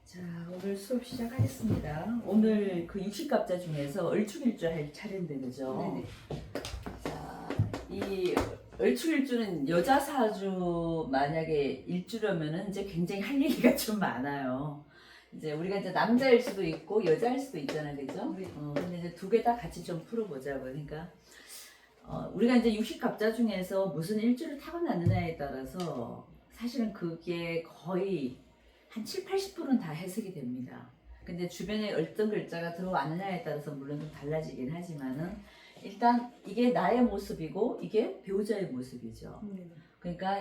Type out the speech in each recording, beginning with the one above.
자, 오늘 수업 시작하겠습니다. 오늘 그 60갑자 중에서 얼축일주 할 차례인데, 그죠? 네네. 자, 이 얼축일주는 여자 사주 만약에 일주려면은 이제 굉장히 할 얘기가 좀 많아요. 이제 우리가 이제 남자일 수도 있고 여자일 수도 있잖아요, 그죠? 네. 근데 이제 두 개 다 같이 좀 풀어보자고. 그러니까 우리가 이제 60갑자 중에서 무슨 일주를 타고났느냐에 따라서 사실은 그게 거의 한 7, 80%는 다 해석이 됩니다. 근데 주변에 어떤 글자가 들어왔느냐에 따라서 물론 좀 달라지긴 하지만은 일단 이게 나의 모습이고 이게 배우자의 모습이죠. 그러니까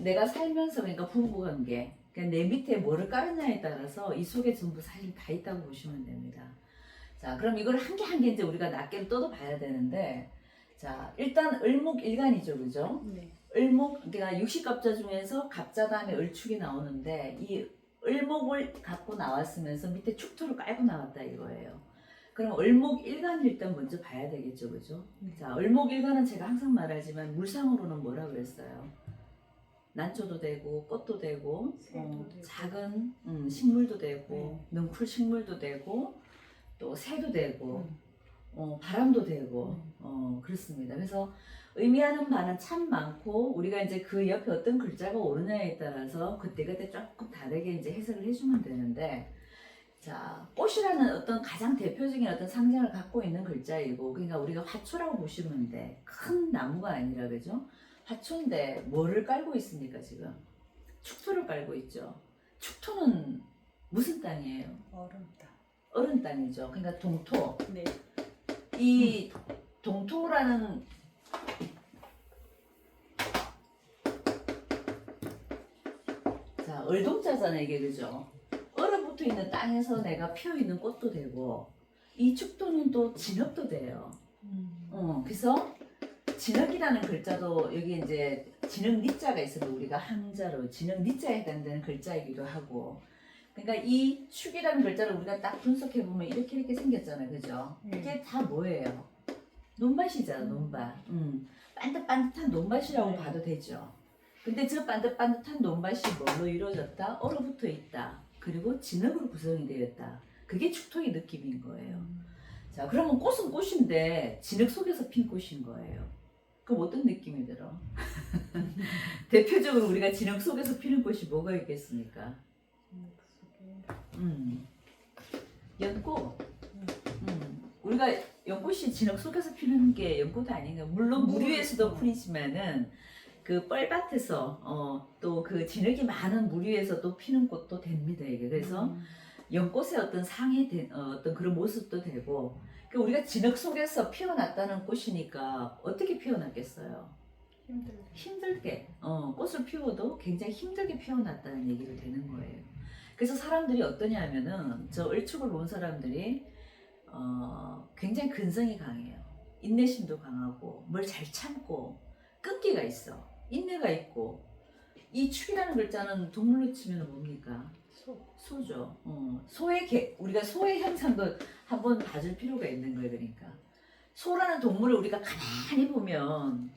내가 살면서 그러니까 부부관계, 그러니까 내 밑에 뭐를 깔았냐에 따라서 이 속에 전부 사실 다 있다고 보시면 됩니다. 자, 그럼 이걸 한 개 한 개 이제 우리가 낱개로 떠도 봐야 되는데, 자, 일단 을목일간이죠, 그죠? 네. 을목, 그러니까 60갑자 중에서 갑자 다음에 을축이 나오는데 이 을목을 갖고 나왔으면서 밑에 축토를 깔고 나왔다 이거예요. 그럼 을목일간을 일단 먼저 봐야 되겠죠, 그죠? 자, 을목일간은 제가 항상 말하지만 물상으로는 뭐라 그랬어요? 난초도 되고 꽃도 되고 새도 되고. 작은 식물도 되고 능쿨 식물도 되고 또 새도 되고 바람도 되고 그렇습니다. 그래서 의미하는 바는 참 많고 우리가 이제 그 옆에 어떤 글자가 오르냐에 따라서 그때그때 조금 다르게 이제 해석을 해주면 되는데, 자, 꽃이라는 어떤 가장 대표적인 어떤 상징을 갖고 있는 글자이고, 그러니까 우리가 화초라고 보시면 돼. 큰 나무가 아니라, 그죠? 화초인데 뭐를 깔고 있습니까 지금? 축토를 깔고 있죠. 축토는 무슨 땅이에요? 얼음 땅. 얼음 땅이죠. 그러니까 동토. 네. 이 동토라는 자, 얼동자잖아 이게, 그죠? 얼어붙어 있는 땅에서 내가 피어 있는 꽃도 되고 이 축토는 또 진흙도 돼요. 그래서 진흙이라는 글자도 여기 이제 진흙 니자가 있어도 우리가 한자로 진흙 니자에 해당되는 글자이기도 하고, 그러니까 이 축이라는 글자를 우리가 딱 분석해 보면 이렇게 생겼잖아요, 그죠? 이게 다 뭐예요? 논밭이잖아, 논밭. 반듯반듯한 논밭이라고 네. 봐도 되죠. 근데 저 반듯반듯한 논밭이 뭘로 이루어졌다? 얼어붙어 있다. 그리고 진흙으로 구성이 되었다. 그게 축토의 느낌인 거예요. 자, 그러면 꽃은 꽃인데 진흙 속에서 핀 꽃인 거예요. 그럼 어떤 느낌이 들어? 대표적으로 우리가 진흙 속에서 피는 꽃이 뭐가 있겠습니까? 연꽃. 우리가 연꽃이 진흙 속에서 피는 게 연꽃이 아닌가? 물론 물 위에서도 피지만은 그 뻘밭에서 또 그 진흙이 많은 물 위에서도 피는 꽃도 됩니다 이게. 그래서 연꽃의 어떤 어떤 그런 모습도 되고, 그 우리가 진흙 속에서 피어났다는 꽃이니까 어떻게 피어났겠어요? 힘들게 꽃을 피워도 굉장히 힘들게 피어났다는 얘기를 되는 거예요. 그래서 사람들이 어떠냐면은 저 을축을 본 사람들이 굉장히 근성이 강해요. 인내심도 강하고 뭘 잘 참고 끈기가 있어. 인내가 있고. 이 축이라는 글자는 동물로 치면 뭡니까? 소죠. 우리가 소의 형상도 한번 봐줄 필요가 있는 거예요. 그러니까 소라는 동물을 우리가 가만히 보면,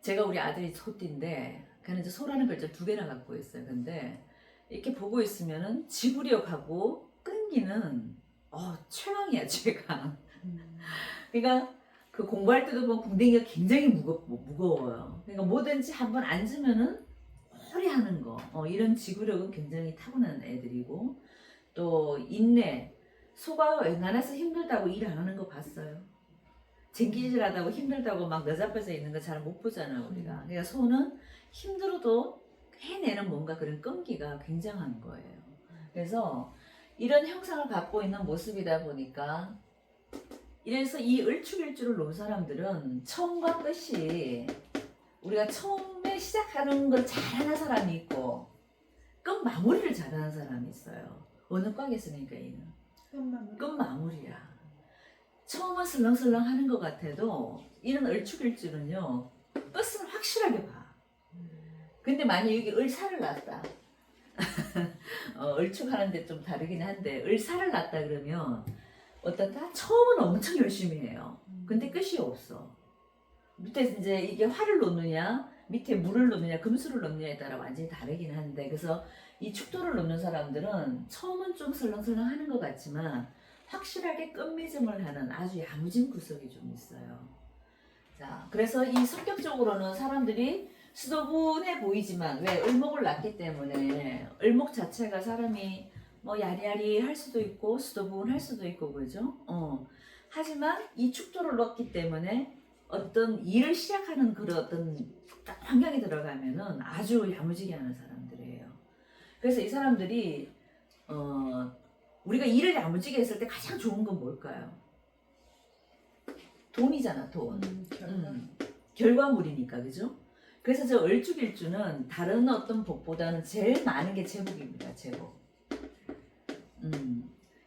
제가 우리 아들이 소띠인데 걔는 이제 소라는 글자 두 개나 갖고 있어요. 근데 이렇게 보고 있으면은 지구력하고 끈기는 최강이야, 최강. 그러니까 그 공부할 때도 보면 궁뎅이가 굉장히 무거워요. 그러니까 뭐든지 한번 앉으면은 오래 하는 거, 이런 지구력은 굉장히 타고난 애들이고, 또 인내. 소가 웬만해서 힘들다고 일 안 하는 거 봤어요? 쟁기질하다고 힘들다고 막 너잡혀서 있는 거 잘 못 보잖아요 우리가. 그러니까 소는 힘들어도 해내는 뭔가 그런 끈기가 굉장한 거예요. 그래서 이런 형상을 갖고 있는 모습이다 보니까, 이래서 이 을축일주를 놓은 사람들은 처음과 끝이, 우리가 처음에 시작하는 걸 잘하는 사람이 있고 끝 마무리를 잘하는 사람이 있어요. 어느 과겠습니까 얘는? 끝 마무리야. 처음은 설렁설렁 하는 것 같아도 이런 을축일주는요 끝은 확실하게 봐. 근데 만약 여기 을사를 놨다 을축하는데 좀 다르긴 한데 을사를 놨다 그러면 어떻다? 처음은 엄청 열심히 해요. 근데 끝이 없어. 밑에 이제 이게 화를 놓느냐 밑에 물을 놓느냐 금수를 놓느냐에 따라 완전히 다르긴 한데, 그래서 이 축토를 놓는 사람들은 처음은 좀 설렁설렁 하는 것 같지만 확실하게 끝맺음을 하는 아주 야무진 구석이 좀 있어요. 자, 그래서 이 성격적으로는 사람들이 수도분해 보이지만 왜 을목을 낳기 때문에 을목 자체가 사람이 뭐 야리야리 할 수도 있고 수도분 할 수도 있고 그죠? 하지만 이 축토를 넣기 때문에 어떤 일을 시작하는 그런 어떤 환경이 들어가면은 아주 야무지게 하는 사람들이에요. 그래서 이 사람들이 우리가 일을 야무지게 했을 때 가장 좋은 건 뭘까요? 돈이잖아, 돈. 결과물이니까, 그죠? 그래서 저 을축일주는 다른 어떤 복보다는 제일 많은 게 제복입니다, 제복.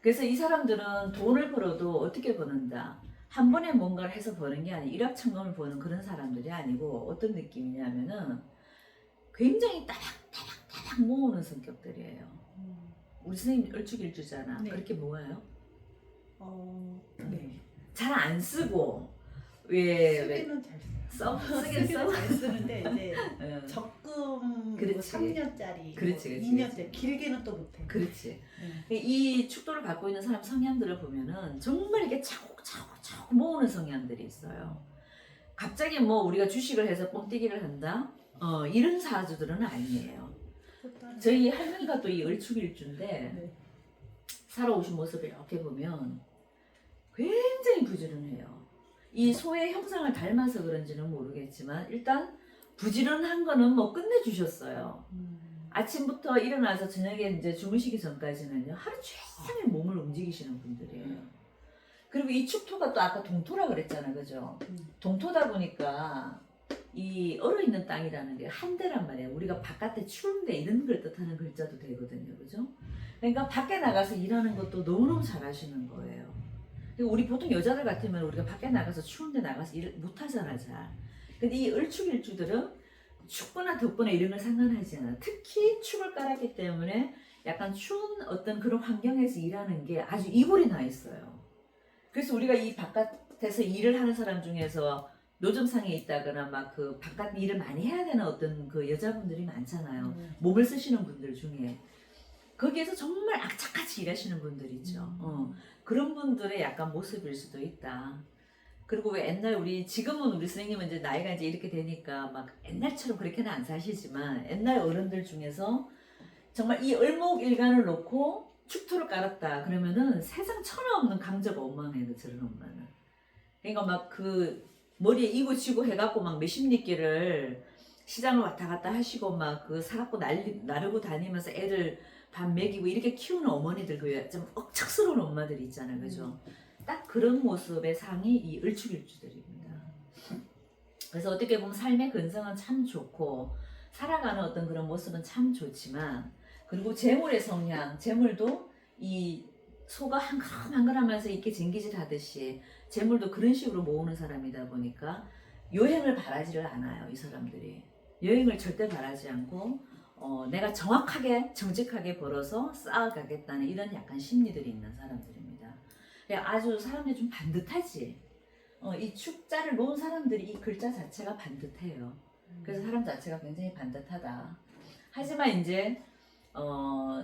그래서 이 사람들은 돈을 벌어도 어떻게 버는다? 한 번에 뭔가를 해서 버는 게 아니라 일확천금을 버는 그런 사람들이 아니고 어떤 느낌이냐면은 굉장히 따박따박 모으는 성격들이에요. 우리 선생님 을축일주잖아. 네. 그렇게 모아요? 네. 잘 안 쓰고 왜 쓰기는 잘 써요. 쓰긴 써? 쓰기는 잘 쓰는데 이제 응. 적금 그렇지. 3년짜리, 그렇지, 2년짜리 길게는 또 못해. 그렇지. 네. 이 축도를 갖고 있는 사람 성향들을 보면은 정말 이렇게 차곡차곡 모으는 성향들이 있어요. 갑자기 뭐 우리가 주식을 해서 뻥튀기를 한다? 이런 사주들은 아니에요. 저희 할머니가 또 이 을축일주인데 네. 살아오신 모습을 이렇게 보면 굉장히 부지런해요. 이 소의 형상을 닮아서 그런지는 모르겠지만 일단 부지런한 거는 뭐 끝내주셨어요. 아침부터 일어나서 저녁에 이제 주무시기 전까지는요 하루 종일 몸을 움직이시는 분들이에요. 그리고 이 축토가 또 아까 동토라 그랬잖아요, 그죠? 동토다 보니까 이 얼어있는 땅이라는 게 한대란 말이에요. 우리가 바깥에 추운데 이런 걸 뜻하는 글자도 되거든요, 그죠? 그러니까 밖에 나가서 일하는 것도 너무너무 잘하시는 거예요. 그리고 우리 보통 여자들 같으면 우리가 밖에 나가서 추운데 나가서 일 못하잖아, 잘. 근데 이 을축일주들은 춥거나 덥거나 이런 걸 상관하지 않아. 특히 축을 깔았기 때문에 약간 추운 어떤 그런 환경에서 일하는 게 아주 이골이 나 있어요. 그래서 우리가 이 바깥에서 일을 하는 사람 중에서 노점상에 있다거나 막 그 바깥 일을 많이 해야 되는 어떤 그 여자분들이 많잖아요. 몸을 쓰시는 분들 중에. 거기에서 정말 악착같이 일하시는 분들 있죠. 그런 분들의 약간 모습일 수도 있다. 그리고 왜 옛날 지금은 우리 선생님은 이제 나이가 이제 이렇게 되니까 막 옛날처럼 그렇게는 안 사시지만 옛날 어른들 중에서 정말 이 을목일간을 놓고 축토를 깔았다 그러면은 세상 천하 없는 강자가 원망해요, 저런 엄마는. 그러니까 막 그 머리에 이고 지고 해갖고 막 몇십 리끼를 시장을 왔다 갔다 하시고 막 그 사갖고 나르고 다니면서 애를 밥 먹이고 이렇게 키우는 어머니들 그 좀 억척스러운 엄마들이 있잖아요, 그죠? 딱 그런 모습의 상이 이 을축일주들입니다. 그래서 어떻게 보면 삶의 근성은 참 좋고 살아가는 어떤 그런 모습은 참 좋지만 그리고 재물의 성향, 재물도 이 소가 한 그릇 한 그릇 하면서 이렇게 쟁기질 하듯이 재물도 그런 식으로 모으는 사람이다 보니까 여행을 바라지를 않아요, 이 사람들이. 여행을 절대 바라지 않고 내가 정확하게 정직하게 벌어서 쌓아가겠다는 이런 약간 심리들이 있는 사람들입니다. 아주 사람들이 좀 반듯하지. 이 축자를 놓은 사람들이 이 글자 자체가 반듯해요. 그래서 사람 자체가 굉장히 반듯하다. 하지만 이제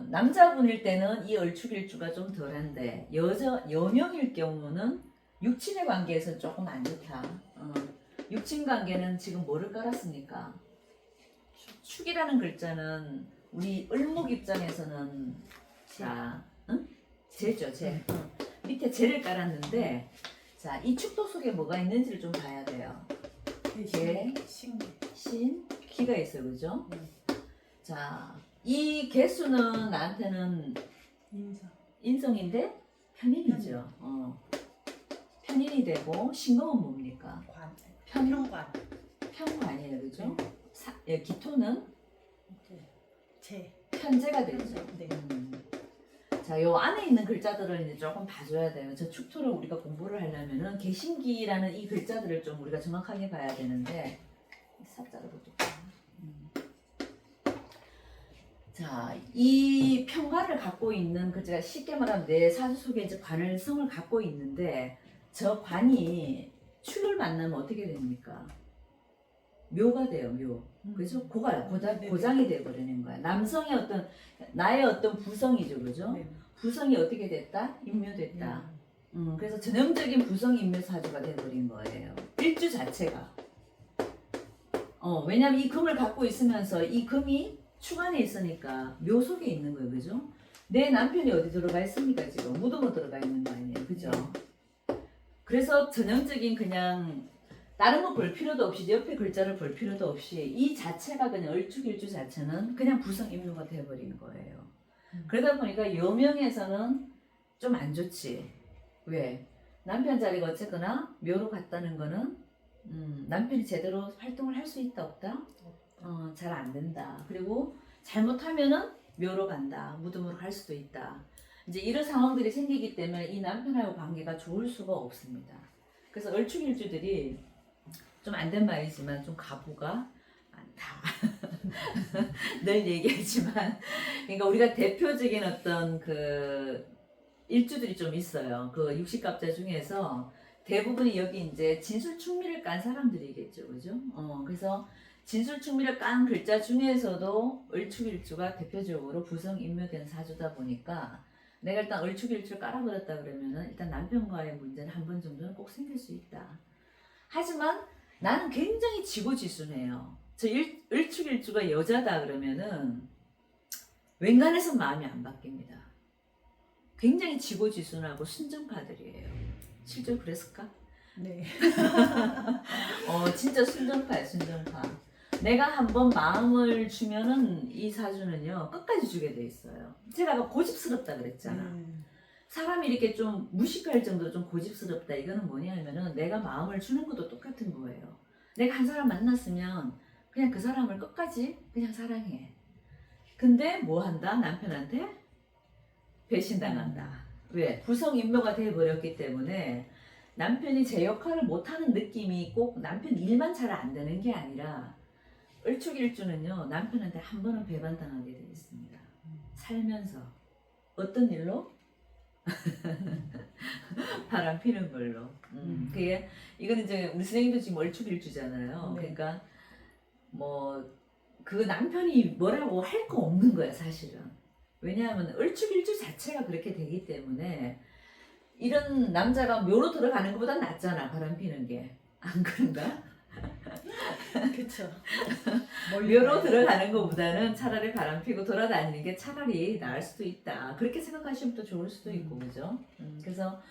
남자분일 때는 이 을축일주가 좀 덜한데 여명일 경우는 육친의 관계에서 조금 안 좋다. 육친 관계는 지금 뭐를 깔았습니까? 축이라는 글자는 우리 을목 입장에서는 자, 응? 재죠, 재. 밑에 재를 깔았는데 자, 이 축도 속에 뭐가 있는지를 좀 봐야 돼요. 개, 신, 기가 있어요, 그죠? 자, 이 개수는 나한테는 인성인데 편인이죠. 편인이 되고 신금은 뭡니까? 편관. 편관이에요, 그죠? 기토는 재. 편재가 되죠. 네. 자, 요 안에 있는 글자들을 이제 조금 봐줘야 돼요. 저 축토를 우리가 공부를 하려면은 개신기라는 이 글자들을 좀 우리가 정확하게 봐야 되는데 삽자를 볼게요. 자, 이 편관을 갖고 있는 글자가 쉽게 말하면 내 사주 속에 이제 관을성을 갖고 있는데 저 관이 축을 만나면 어떻게 됩니까? 묘가 돼요, 묘. 그죠? 고장이 돼버리는 거야. 남성의 어떤 나의 어떤 부성이죠, 그죠? 네. 부성이 어떻게 됐다? 임묘됐다. 그래서 전형적인 부성 임묘 사주가 돼버린 거예요. 일주 자체가. 왜냐면 이 금을 갖고 있으면서 이 금이 축안에 있으니까 묘 속에 있는 거예요, 그죠? 내 남편이 어디 들어가 있습니까, 지금? 무덤으로 들어가 있는 거 아니에요, 그죠? 그래서 전형적인 그냥 다른 거 볼 필요도 없이 옆에 글자를 볼 필요도 없이 이 자체가 그냥 얼축일주 자체는 그냥 부성 임묘가 돼버린 거예요. 그러다 보니까 여명에서는 좀 안 좋지. 왜? 남편 자리가 어쨌거나 묘로 갔다는 거는 남편이 제대로 활동을 할 수 있다 없다? 잘 안 된다. 그리고 잘못하면은 묘로 간다. 무덤으로 갈 수도 있다. 이제 이런 상황들이 생기기 때문에 이 남편하고 관계가 좋을 수가 없습니다. 그래서 얼축일주들이 좀 안 된 말이지만 좀 가부가 많다. 늘 얘기하지만 그러니까 우리가 대표적인 어떤 그 일주들이 좀 있어요. 그 60갑자 중에서 대부분이 여기 이제 진술충미를 깐 사람들이겠죠, 그죠? 그래서 진술충미를 깐 글자 중에서도 얼축일주가 대표적으로 부성임묘된 사주다 보니까 내가 일단 얼축일주를 깔아버렸다 그러면은 일단 남편과의 문제는 한 번 정도는 꼭 생길 수 있다. 하지만 나는 굉장히 지고지순해요. 저 얼축일주가 여자다 그러면은 웬간해서 마음이 안 바뀝니다. 굉장히 지고지순하고 순정파들이에요. 실제로 그랬을까? 네. 진짜 순정파야, 순정파. 내가 한번 마음을 주면은 이 사주는요 끝까지 주게 돼 있어요. 제가 아까 고집스럽다 그랬잖아. 사람이 이렇게 좀 무식할 정도로 좀 고집스럽다. 이거는 뭐냐면은 내가 마음을 주는 것도 똑같은 거예요. 내가 한 사람 만났으면 그냥 그 사람을 끝까지 그냥 사랑해. 근데 뭐 한다? 남편한테 배신당한다. 왜? 부성임묘가 돼버렸기 때문에 남편이 제 역할을 못하는 느낌이 꼭 남편 일만 잘 안 되는 게 아니라 을축일주는요 남편한테 한 번은 배반당하게 되어 있습니다. 살면서 어떤 일로? 바람 피는 걸로. 그게 이거는 이제 우리 선생님도 지금 월축일주잖아요. 네. 그러니까 뭐 그 남편이 뭐라고 할 거 없는 거야 사실은. 왜냐하면 을축일주 자체가 그렇게 되기 때문에 이런 남자가 묘로 들어가는 것보다 낫잖아 바람 피는 게. 안 그런가? 그쵸. 묘로 들어가는 것보다는 차라리 바람 피고 돌아다니는 게 차라리 나을 수도 있다. 그렇게 생각하시면 또 좋을 수도 있고, 그죠? 그래서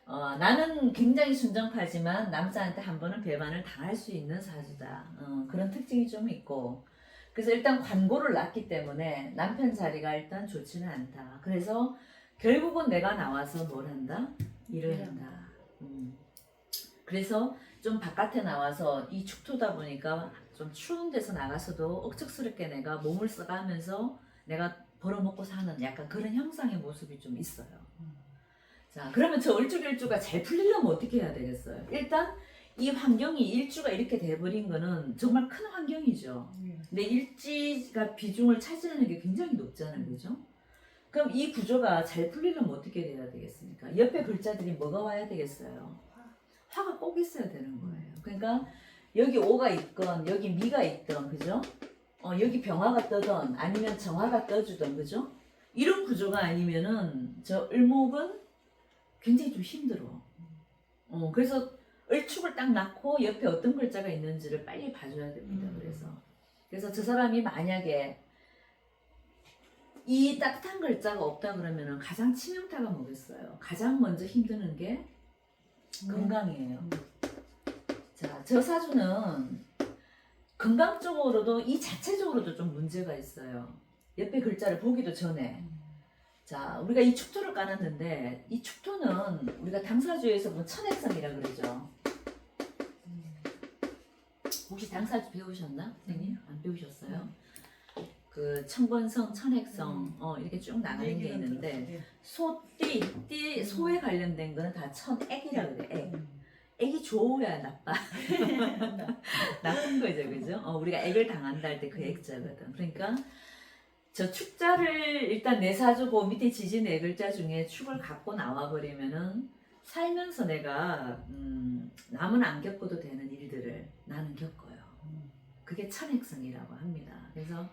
나는 굉장히 순정파지만 남자한테 한 번은 배반을 당할 수 있는 사주다. 그런 특징이 좀 있고. 그래서 일단 관고를 낳기 때문에 남편 자리가 일단 좋지는 않다. 그래서 결국은 내가 나와서 뭘 한다? 일을 한다. 그래서 좀 바깥에 나와서 이 축토다 보니까 좀 추운 데서 나가서도 억척스럽게 내가 몸을 써가면서 내가 벌어먹고 사는 약간 그런 형상의 모습이 좀 있어요. 자, 그러면 저 을축일주가 잘 풀리려면 어떻게 해야 되겠어요? 일단 이 환경이 일주가 이렇게 돼버린 거는 정말 큰 환경이죠. 근데 일지가 비중을 차지하는 게 굉장히 높잖아요, 그죠? 그럼 이 구조가 잘 풀리려면 어떻게 돼야 되겠습니까? 옆에 글자들이 뭐가 와야 되겠어요? 화가 꼭 있어야 되는 거예요. 그러니까 여기 오가 있건 여기 미가 있던, 그죠? 여기 병화가 떠던 아니면 정화가 떠주던, 그죠? 이런 구조가 아니면은 저 을목은 굉장히 좀 힘들어. 그래서 을축을 딱 낳고 옆에 어떤 글자가 있는지를 빨리 봐줘야 됩니다. 그래서 저 사람이 만약에 이 따뜻한 글자가 없다 그러면은 가장 치명타가 뭐겠어요? 가장 먼저 힘드는 게 건강이에요. 자, 저 사주는 건강 쪽으로도 이 자체적으로도 좀 문제가 있어요. 옆에 글자를 보기도 전에. 자, 우리가 이 축토를 까놨는데 이 축토는 우리가 당사주에서 뭐 천액성이라 그러죠. 혹시 당사주 배우셨나? 선생님? 안 배우셨어요? 그 청번성, 천액성 이렇게 쭉 나가는 게 있는데 소띠, 소에 관련된 거는 다 천액이라 그래. 액. 액이 좋으야 나빠. 나쁜 거죠, 그죠? 우리가 액을 당한다 할 때 그 액자거든. 그러니까 저 축자를 일단 내 사주고 밑에 지지 네 글자 중에 축을 갖고 나와버리면은 살면서 내가 남은 안 겪어도 되는 일들을 나는 겪어요. 그게 천액성이라고 합니다. 그래서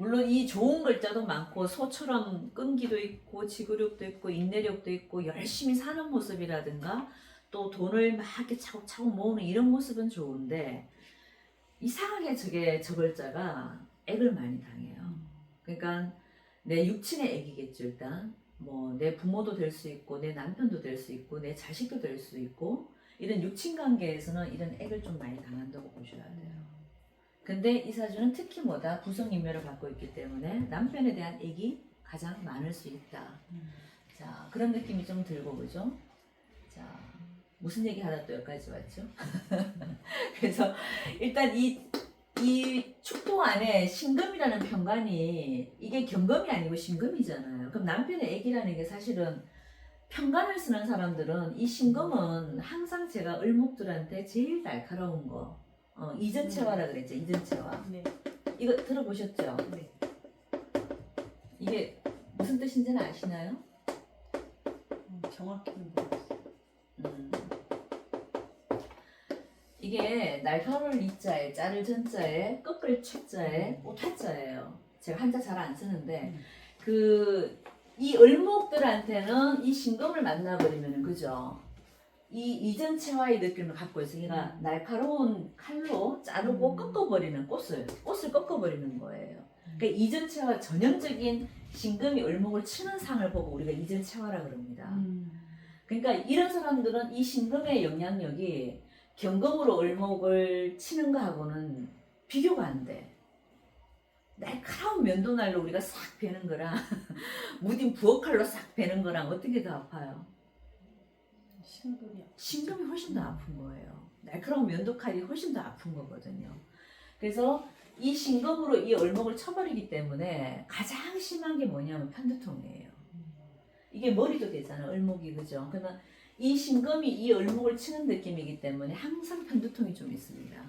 물론 이 좋은 글자도 많고 소처럼 끈기도 있고 지구력도 있고 인내력도 있고 열심히 사는 모습이라든가 또 돈을 막 이렇게 차곡차곡 모으는 이런 모습은 좋은데 이상하게 저 글자가 액을 많이 당해요. 그러니까 내 육친의 액이겠죠. 일단 뭐 내 부모도 될 수 있고 내 남편도 될 수 있고 내 자식도 될 수 있고 이런 육친 관계에서는 이런 액을 좀 많이 당한다고 보셔야 돼요. 근데 이 사주는 특히 뭐다 부성인묘를 갖고 있기 때문에 남편에 대한 액이 가장 많을 수 있다. 자, 그런 느낌이 좀 들고 그죠? 자, 무슨 얘기 하다 또 여기까지 왔죠? 그래서 일단 이 축도 안에 신금이라는 편관이 이게 경금이 아니고 신금이잖아요. 그럼 남편의 액이라는 게 사실은 편관을 쓰는 사람들은 이 신금은 항상 제가 을목들한테 제일 날카로운 거 이전체화라 그랬죠. 이전체화. 네. 이거 들어보셨죠? 네. 이게 무슨 뜻인지는 아시나요? 정확히는 모르겠어요. 이게 날카로울 이자에 자를 전자에 꺾을 최자에 오타자예요. 제가 한자 잘 안 쓰는데 이 을목들한테는 이 신금을 만나버리면은 그죠? 이 이전체화의 느낌을 갖고 있으니까 날카로운 칼로 자르고 꺾어버리는 꽃을 꺾어버리는 거예요. 그러니까 이전체화 전형적인 신금이 을목을 치는 상을 보고 우리가 이전체화라 그럽니다. 그러니까 이런 사람들은 이 신금의 영향력이 경금으로 을목을 치는 거하고는 비교가 안 돼. 날카로운 면도날로 우리가 싹 베는 거랑 무딘 부엌칼로 싹 베는 거랑 어떻게 더 아파요? 신금이 훨씬 더 아픈 거예요. 날카로운 면도칼이 훨씬 더 아픈 거거든요. 그래서 이 신금으로 이 을목을 쳐버리기 때문에 가장 심한 게 뭐냐면 편두통이에요. 이게 머리도 되잖아, 을목이 그죠? 그러면 이 신금이 이 을목을 치는 느낌이기 때문에 항상 편두통이 좀 있습니다.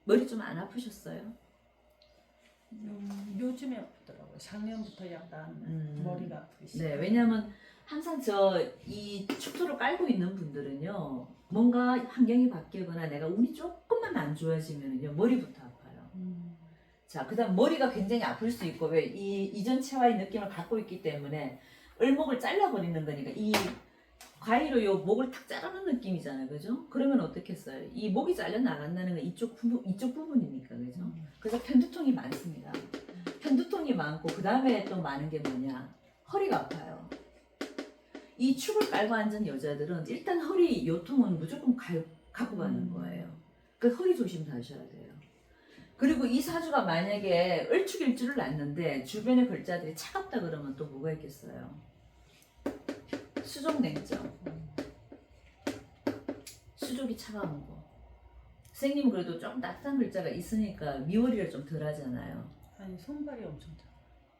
머리 좀 안 아프셨어요? 요즘에 아프더라고요. 작년부터 약간 머리가 아프기 시작. 네, 왜냐하면 항상 이 축토를 깔고 있는 분들은요, 뭔가 환경이 바뀌거나 내가 운이 조금만 안 좋아지면요 머리부터 아파요. 자, 그다음 머리가 굉장히 아플 수 있고 왜 이 이전체화의 느낌을 갖고 있기 때문에 을목을 잘라버리는 거니까 이 과일로 요 목을 탁 자르는 느낌이잖아요, 그죠? 그러면 어떻겠어요? 이 목이 잘려 나간다는 건 이쪽 부분이니까, 그죠? 그래서 편두통이 많습니다. 편두통이 많고 그 다음에 또 많은 게 뭐냐? 허리가 아파요. 이 축을 깔고 앉은 여자들은 일단 허리 요통은 무조건 갖고 가는 거예요. 그 허리 조심 하셔야 돼요. 그리고 이 사주가 만약에 을축일 줄을 알았는데 주변의 글자들이 차갑다 그러면 또 뭐가 있겠어요? 수족냉증. 수족이 차가운 거. 선생님은 그래도 좀 따뜻한 글자가 있으니까 미월이를 좀 덜 하잖아요. 아니 손발이 엄청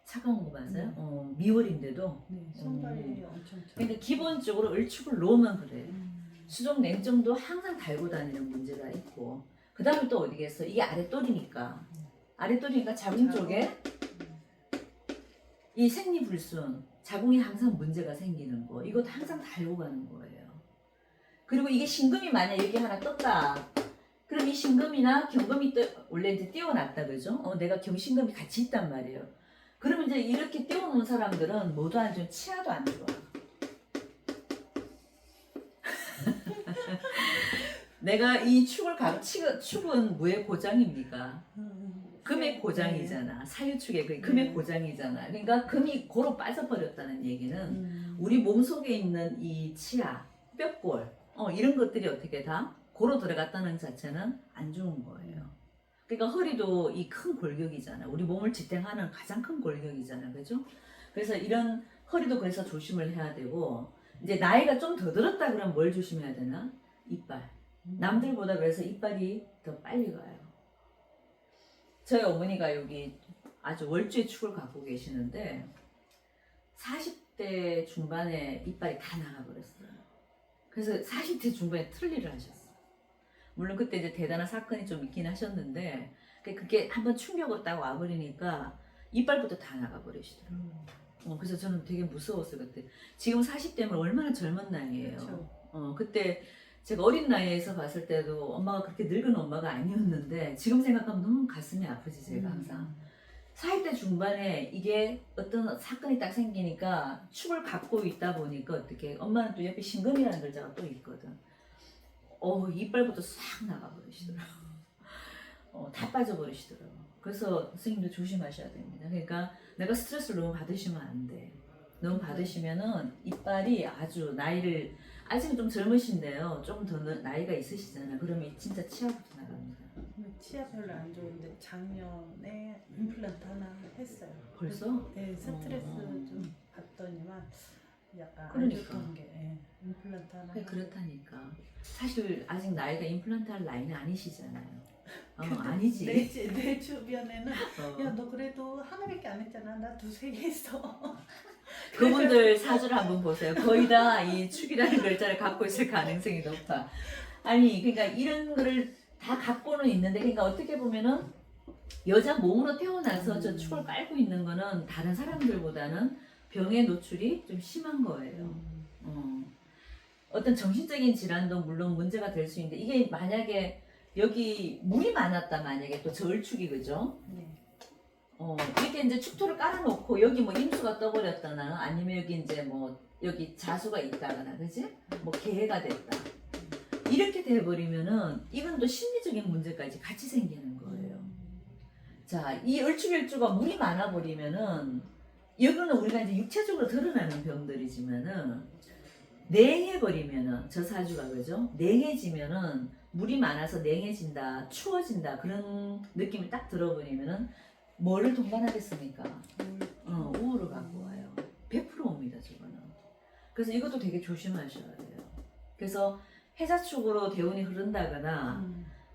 차가운 거 맞아요? 미월인데도? 네, 손발이 엄청 차요. 그러니까 기본적으로 을축을 놓으면 그래요. 수족냉증도 항상 달고 다니는 문제가 있고 그 다음에 또 어디겠어? 이게 아랫돌이니까 자궁 쪽에 이 생리불순 자궁에 항상 문제가 생기는 거 이것도 항상 달고 가는 거예요. 그리고 이게 신금이 만약 여기 하나 떴다 그럼 이 신금이나 경금이 원래 이제 띄워놨다 그죠? 내가 경신금이 같이 있단 말이에요. 그러면 이제 이렇게 띄워놓은 사람들은 뭐도 안 좋아 치아도 안 좋아. 내가 이 축은 무의 고장입니까? 금의 고장이잖아. 사유축의 금의 고장이잖아. 그러니까 금이 고로 빠져버렸다는 얘기는 우리 몸속에 있는 이 치아, 뼈골 이런 것들이 어떻게 다 고로 들어갔다는 자체는 안 좋은 거예요. 그러니까 허리도 이 큰 골격이잖아. 우리 몸을 지탱하는 가장 큰 골격이잖아. 그죠? 그래서 이런 허리도 그래서 조심을 해야 되고 이제 나이가 좀 더 들었다 그러면 뭘 조심해야 되나? 이빨. 남들보다 그래서 이빨이 더 빨리 가요. 저희 어머니가 여기 아주 월주의 축을 갖고 계시는데 40대 중반에 이빨이 다 나가버렸어요. 그래서 40대 중반에 틀니를 하셨어요. 물론 그때 이제 대단한 사건이 좀 있긴 하셨는데 그게 한번 충격으로 딱 와버리니까 이빨부터 다 나가버리시더라고요. 그래서 저는 되게 무서웠어요 그때. 지금 40대면 얼마나 젊은 나이에요. 그렇죠. 그때 제가 어린 나이에서 봤을 때도 엄마가 그렇게 늙은 엄마가 아니었는데 지금 생각하면 너무 가슴이 아프지 제가 항상. 40대 중반에 이게 어떤 사건이 딱 생기니까 축을 갖고 있다 보니까 어떻게 엄마는 또 옆에 신금이라는 글자가 또 있거든. 이빨부터 싹 나가버리시더라고. 다 빠져버리시더라고. 그래서 선생님도 조심하셔야 됩니다. 그러니까 내가 스트레스를 너무 받으시면 안 돼. 너무 받으시면은 이빨이 아주 나이를 아직은 좀 젊으신데요. 조금 더 나이가 있으시잖아요. 그러면 진짜 치아부터 나갑니다. 치아 별로 안 좋은데 작년에 임플란트 하나 했어요. 벌써? 네, 스트레스 좀 받더니만 약간 그러니까. 안 좋던 게 임플란트 하나. 그렇다니까. 사실 아직 나이가 임플란트 할 나이는 아니시잖아요. 아니지. 내 주변에는 야 너 그래도 하나밖에 안 했잖아. 나 두세 개 했어. 그분들 사주를 한번 보세요. 거의 다 이 축이라는 글자를 갖고 있을 가능성이 높아. 아니, 그러니까 이런 거를 다 갖고는 있는데, 그러니까 어떻게 보면은 여자 몸으로 태어나서 저 축을 깔고 있는 거는 다른 사람들보다는 병에 노출이 좀 심한 거예요. 어떤 정신적인 질환도 물론 문제가 될 수 있는데, 이게 만약에 여기 물이 많았다, 만약에 또 저울축이, 그죠? 네. 이렇게 이제 축토를 깔아놓고 여기 뭐 임수가 떠버렸다나 아니면 여기 이제 뭐 여기 자수가 있다거나, 그지? 뭐 개가 됐다. 이렇게 돼버리면은 이건 또 심리적인 문제까지 같이 생기는 거예요. 자, 이 얼축일주가 물이 많아버리면은 이거는 우리가 이제 육체적으로 드러나는 병들이지만은 냉해버리면은 저 사주가, 그죠? 냉해지면은 물이 많아서 냉해진다, 추워진다 그런 느낌을 딱 들어버리면은 뭐를 동반하겠습니까? 우울을 갖고 와요. 100% 옵니다, 저거는. 그래서 이것도 되게 조심하셔야 돼요. 그래서 해자축으로 대운이 흐른다거나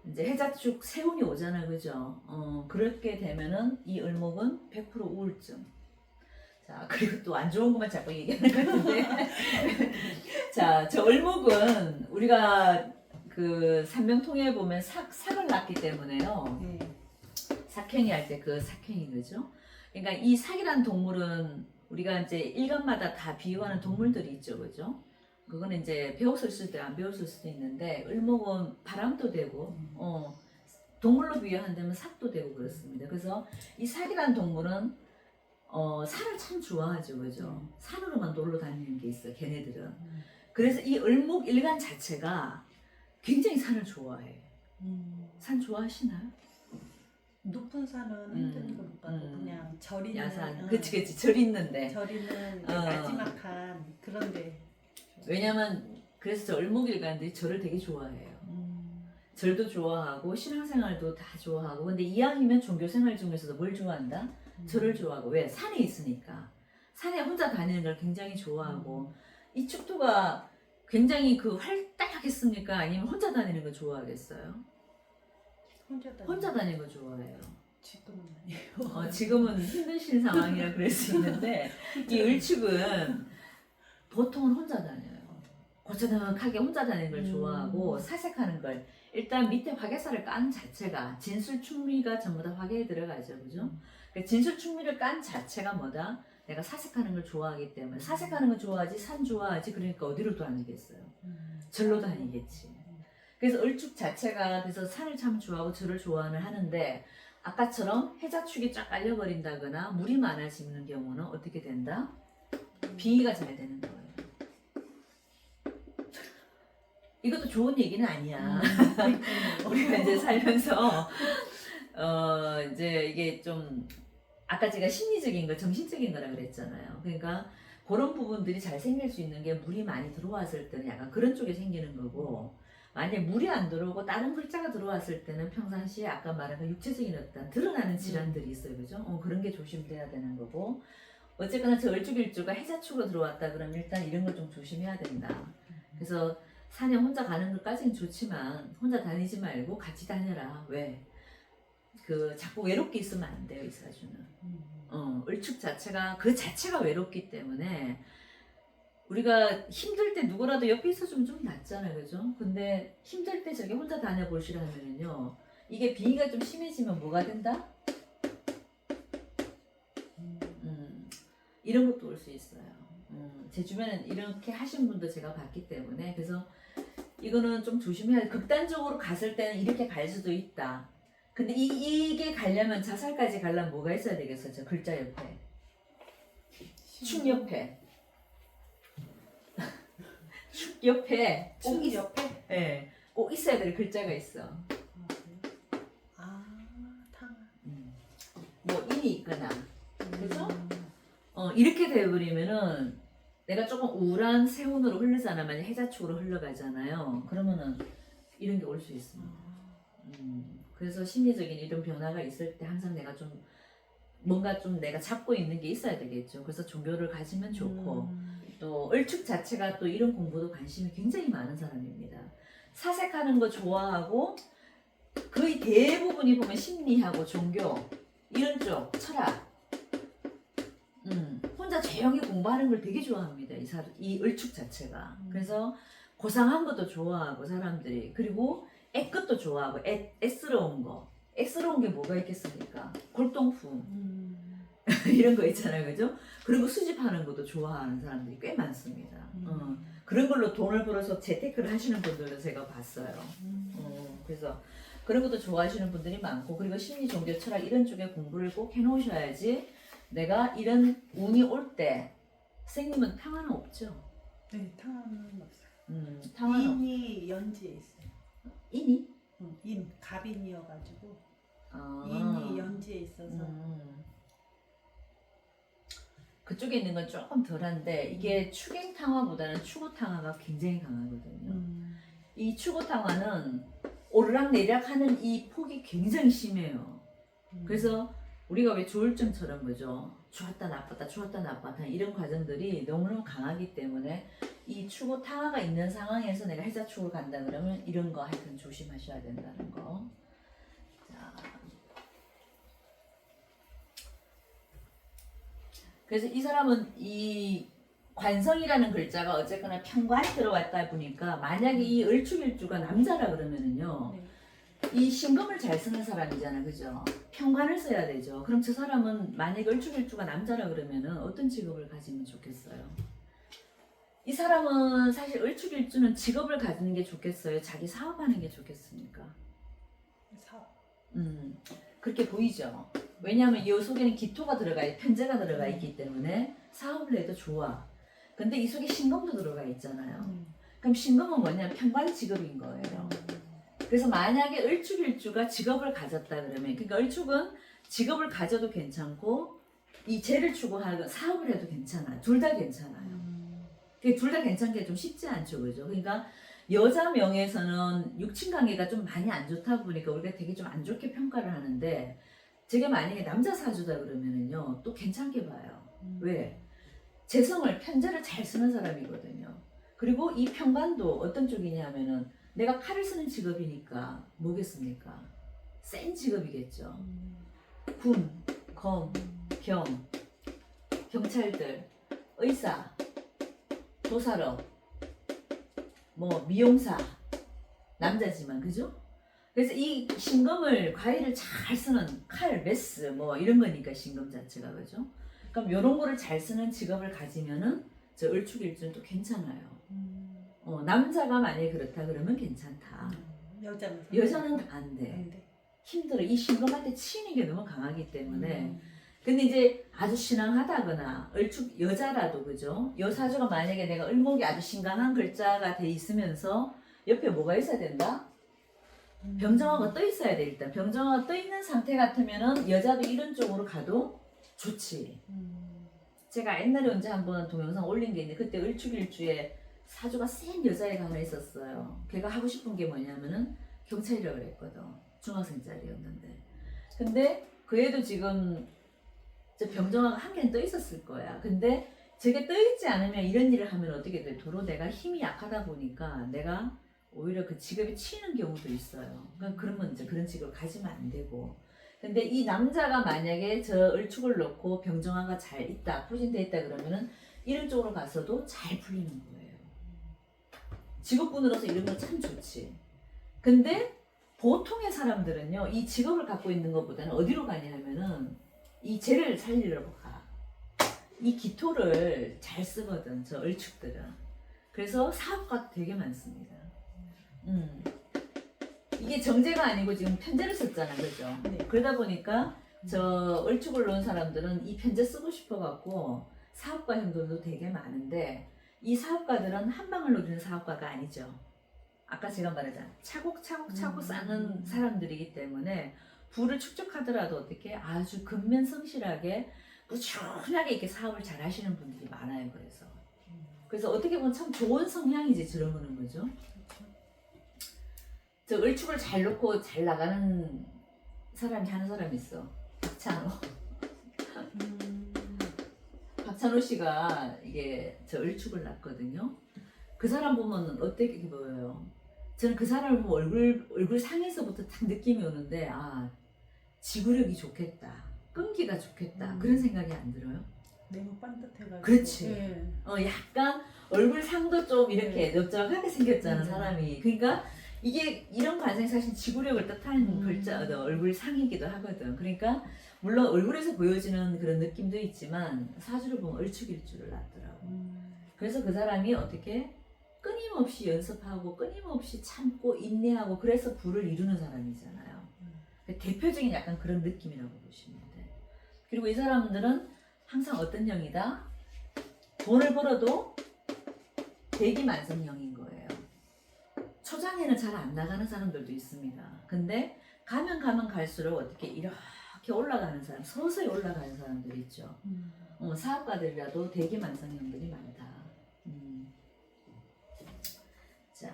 이제 해자축 세운이 오잖아요, 그죠? 그렇게 되면은 이 을목은 100% 우울증. 자, 그리고 또 안 좋은 것만 자꾸 얘기하는 것 같은데. 자, 저 을목은 우리가 그 삼명통에 보면 sak을 낳기 때문에요. 네. sak행이 할 때 그 sak행이, 그죠? 그러니까 이 sak이라는 동물은 우리가 이제 일간마다 다 비유하는 동물들이 있죠, 그죠? 그거는 이제 배웠을 수도 있고 안 배웠을 수도 있는데, 을목은 바람도 되고, 동물로 비유한다면 삭도 되고 그렇습니다. 그래서 이 삭이라는 동물은 산을 참 좋아하죠, 그죠? 산으로만 놀러 다니는 게 있어, 걔네들은. 그래서 이 을목 일간 자체가 굉장히 산을 좋아해. 산 좋아하시나요? 높은 산은 힘든 거 못 가고 그냥 절 있는 야산, 그치, 절 있는데. 절 있는 마지막한 그런데. 왜냐면 그래서 저 을목일간들이 절을 되게 좋아해요. 절도 좋아하고 신앙생활도 다 좋아하고. 근데 이왕이면 종교생활 중에서도 뭘 좋아한다? 절을 좋아하고. 왜? 산에 있으니까. 산에 혼자 다니는 걸 굉장히 좋아하고. 이 축토가 굉장히 그 활달하겠습니까? 아니면 혼자 다니는 거 좋아하겠어요? 혼자 다니는 거 좋아해요. 지금은 아니에요. 지금은 힘드신 상황이라 그럴 수 있는데 이 을축은 보통은 혼자 다녀요. 고즈넉하게 혼자 다니는 걸 좋아하고 사색하는 걸. 일단 밑에 화개살을 깐 자체가 진술충미가 전부 다 화개에 들어가죠, 그죠? 그러니까 진술충미를 깐 자체가 뭐다? 내가 사색하는 걸 좋아하기 때문에. 사색하는 걸 좋아하지 산 좋아하지. 그러니까 어디로 다니겠어요? 절로 다니겠지. 그래서 을축 자체가 그래서 산을 참 좋아하고 절을 좋아는 하는데, 아까처럼 해자축이 쫙 깔려버린다거나 물이 많아지는 경우는 어떻게 된다? 빙의가 잘 되는 거예요. 이것도 좋은 얘기는 아니야. 우리가 이제 살면서 이제 이게 좀 아까 제가 심리적인 거, 정신적인 거라 그랬잖아요. 그러니까 그런 부분들이 잘 생길 수 있는 게 물이 많이 들어왔을 때는 약간 그런 쪽에 생기는 거고, 만약에 물이 안 들어오고 다른 글자가 들어왔을 때는 평상시에 아까 말한 그 육체적인 어떤 드러나는 질환들이 있어요, 그죠? 그런 게 조심돼야 되는 거고. 어쨌거나 저 을축일주가 해자축으로 들어왔다 그러면 일단 이런 걸 좀 조심해야 된다. 그래서 산에 혼자 가는 것까지는 좋지만 혼자 다니지 말고 같이 다녀라. 왜? 그 자꾸 외롭게 있으면 안 돼요, 이 사주는. 을축 자체가 그 자체가 외롭기 때문에 우리가 힘들 때 누구라도 옆에 있어주면 좀 낫잖아요, 그죠? 근데 힘들 때 저기 혼자 다녀보시라면요, 이게 빙의가 좀 심해지면 뭐가 된다? 이런 것도 올 수 있어요. 제 주변엔 이렇게 하신 분도 제가 봤기 때문에. 그래서 이거는 좀 조심해야 돼. 극단적으로 갔을 때는 이렇게 갈 수도 있다. 근데 이게 가려면 자살까지 가려면 뭐가 있어야 되겠어? 저 글자 옆에. 축 옆에. 축 옆에. 꼭 축 옆에? 네, 꼭 있어야 될 글자가 있어. 아, 탕. 뭐 인이 있거나. 그죠? 이렇게 되어버리면은 내가 조금 우울한 세운으로 흐르잖아. 만약 해자축으로 흘러가잖아요. 그러면은 이런 게 올 수 있습니다. 그래서 심리적인 이런 변화가 있을 때 항상 내가 좀 뭔가 좀 내가 잡고 있는 게 있어야 되겠죠. 그래서 종교를 가지면 좋고 또 을축 자체가 또 이런 공부도 관심이 굉장히 많은 사람입니다. 사색하는 거 좋아하고 거의 대부분이 보면 심리하고 종교 이런 쪽 철학 혼자 조용히 공부하는 걸 되게 좋아합니다. 이 을축 자체가. 그래서 고상한 것도 좋아하고 사람들이 그리고 애끝도 좋아하고 애스러운 거. 애스러운 게 뭐가 있겠습니까? 골동품 이런 거 있잖아요, 그죠? 그리고 수집하는 것도 좋아하는 사람들이 꽤 많습니다. 그런 걸로 돈을 벌어서 재테크를 하시는 분들을 제가 봤어요. 그래서 그런 것도 좋아하시는 분들이 많고 그리고 심리, 종교, 철학 이런 쪽에 공부를 꼭 해놓으셔야지 내가 이런 운이 올 때 선생님은 탕화는 없죠? 네, 탕화는 없어요. 탕화는 인이 연지에 있어요. 인이? 인, 갑인이어가지고 아. 인이 연지에 있어서 그쪽에 있는 건 조금 덜한데 이게 축행탕화보다는 추구탕화가 굉장히 강하거든요. 이 추구탕화는 오르락내리락 하는 이 폭이 굉장히 심해요. 그래서 우리가 왜 조울증처럼 그죠? 좋았다 나빴다 좋았다 나빴다 이런 과정들이 너무너무 강하기 때문에 이 추구탕화가 있는 상황에서 내가 해자축으로 간다 그러면 이런 거 하여튼 조심하셔야 된다는 거. 자. 그래서 이 사람은 이 관성이라는 글자가 어쨌거나 편관이 들어왔다 보니까 만약에 이 을축일주가 남자라 그러면은요 네. 이 신금을 잘 쓰는 사람이잖아, 그죠? 편관을 써야 되죠. 그럼 저 사람은 만약에 을축일주가 남자라 그러면은 어떤 직업을 가지면 좋겠어요? 이 사람은 사실 을축일주는 직업을 가지는 게 좋겠어요? 자기 사업하는 게 좋겠습니까? 사업. 그렇게 보이죠. 왜냐하면 이 속에는 기토가 들어가 있고 편재가 들어가 있기 때문에 사업을 해도 좋아. 근데 이 속에 신금도 들어가 있잖아요. 그럼 신금은 뭐냐면 편관 직업인 거예요. 그래서 만약에 을축일주가 직업을 가졌다 그러면 그러니까 을축은 직업을 가져도 괜찮고 이 재를 추구하는 사업을 해도 괜찮아요. 둘 다 괜찮아요. 둘 다 괜찮게 좀 쉽지 않죠, 그죠? 그러니까 여자 명에서는 육친 관계가 좀 많이 안 좋다 보니까 우리가 되게 좀 안 좋게 평가를 하는데 저게 만약에 남자 사주다 그러면은요 또 괜찮게 봐요. 왜? 재성을 편재를 잘 쓰는 사람이거든요. 그리고 이 편관도 어떤 쪽이냐면은 내가 칼을 쓰는 직업이니까 뭐겠습니까? 센 직업이겠죠. 군, 검, 경, 경찰들, 의사, 도사업, 뭐 미용사, 남자지만 그죠? 그래서 이 신금을 과일을 잘 쓰는 칼, 메스 뭐 이런 거니까 신금 자체가 그죠? 그럼 이런 거를 잘 쓰는 직업을 가지면은 저 을축일주는 또 괜찮아요. 남자가 만약에 그렇다 그러면 괜찮다. 여자는 안 돼. 힘들어. 이 신금한테 치이는 게 너무 강하기 때문에. 근데 이제 아주 신앙하다거나 을축 여자라도 그죠? 여사주가 만약에 내가 을목이 아주 신강한 글자가 돼 있으면서 옆에 뭐가 있어야 된다? 병정화가 떠 있어야 돼 일단. 병정화가 떠 있는 상태 같으면은 여자도 이런 쪽으로 가도 좋지. 제가 옛날에 언제 한번 동영상 올린 게 있는데 그때 을축일주에 사주가 센 여자애가 하나 있었어요. 걔가 하고 싶은 게 뭐냐면은 경찰이라고 그랬거든. 중학생짜리였는데. 근데 그 애도 지금 병정화가 한 개는 떠 있었을 거야. 근데 저게 떠 있지 않으면 이런 일을 하면 어떻게 돼? 도로 내가 힘이 약하다 보니까 내가 오히려 그 직업에 치이는 경우도 있어요. 그러니까 그러면 이제 그런 직업을 가지면 안 되고. 근데 이 남자가 만약에 저 을축을 넣고 병정화가 잘 있다, 포진돼 있다 그러면은 이런 쪽으로 가서도 잘 풀리는 거예요. 직업군으로서 이런 건 참 좋지. 근데 보통의 사람들은요, 이 직업을 갖고 있는 것보다는 어디로 가냐 하면은 이 재를 살리려고 가. 이 기토를 잘 쓰거든, 저 을축들은. 그래서 사업가도 되게 많습니다. 이게 정제가 아니고 지금 편제를 썼잖아, 그죠? 네. 그러다 보니까 저 을축을 놓은 사람들은 이 편제 쓰고 싶어갖고 사업가 형들도 되게 많은데 이 사업가들은 한 방을 노리는 사업가가 아니죠. 아까 제가 말했잖아. 차곡차곡 쌓는 사람들이기 때문에 부를 축적하더라도 어떻게 아주 근면성실하게 꾸준하게 이렇게 사업을 잘 하시는 분들이 많아요. 그래서 어떻게 보면 참 좋은 성향이지 저런 거는 거죠. 저 을축을 잘 놓고 잘 나가는 사람이 하는 사람이 있어. 박찬호. 박찬호 씨가 이게 저 을축을 놨거든요. 그 사람 보면 어떻게 보여요? 저는 그 사람을 보면 얼굴 상에서부터 딱 느낌이 오는데 아 지구력이 좋겠다, 끈기가 좋겠다 그런 생각이 안 들어요? 너무 반듯해가지고. 그렇지. 네. 약간 얼굴 상도 좀 이렇게 넓적하게 생겼잖아 사람이. 그러니까 이게 이런 관상이 사실 지구력을 뜻하는 글자 얼굴 상이기도 하거든. 그러니까 물론 얼굴에서 보여지는 그런 느낌도 있지만 사주를 보면 을축일주를 놨더라고. 그래서 그 사람이 어떻게 끊임없이 연습하고 끊임없이 참고 인내하고 그래서 부를 이루는 사람이잖아요. 대표적인 약간 그런 느낌이라고 보시면 돼. 그리고 이 사람들은 항상 어떤 형이다? 돈을 벌어도 대기만성형인 거예요. 초장에는 잘 안 나가는 사람들도 있습니다. 근데 가면 갈수록 어떻게 이렇게 올라가는 사람, 서서히 올라가는 사람들이 있죠. 사업가들이라도 대기만성형들이 많다. 자,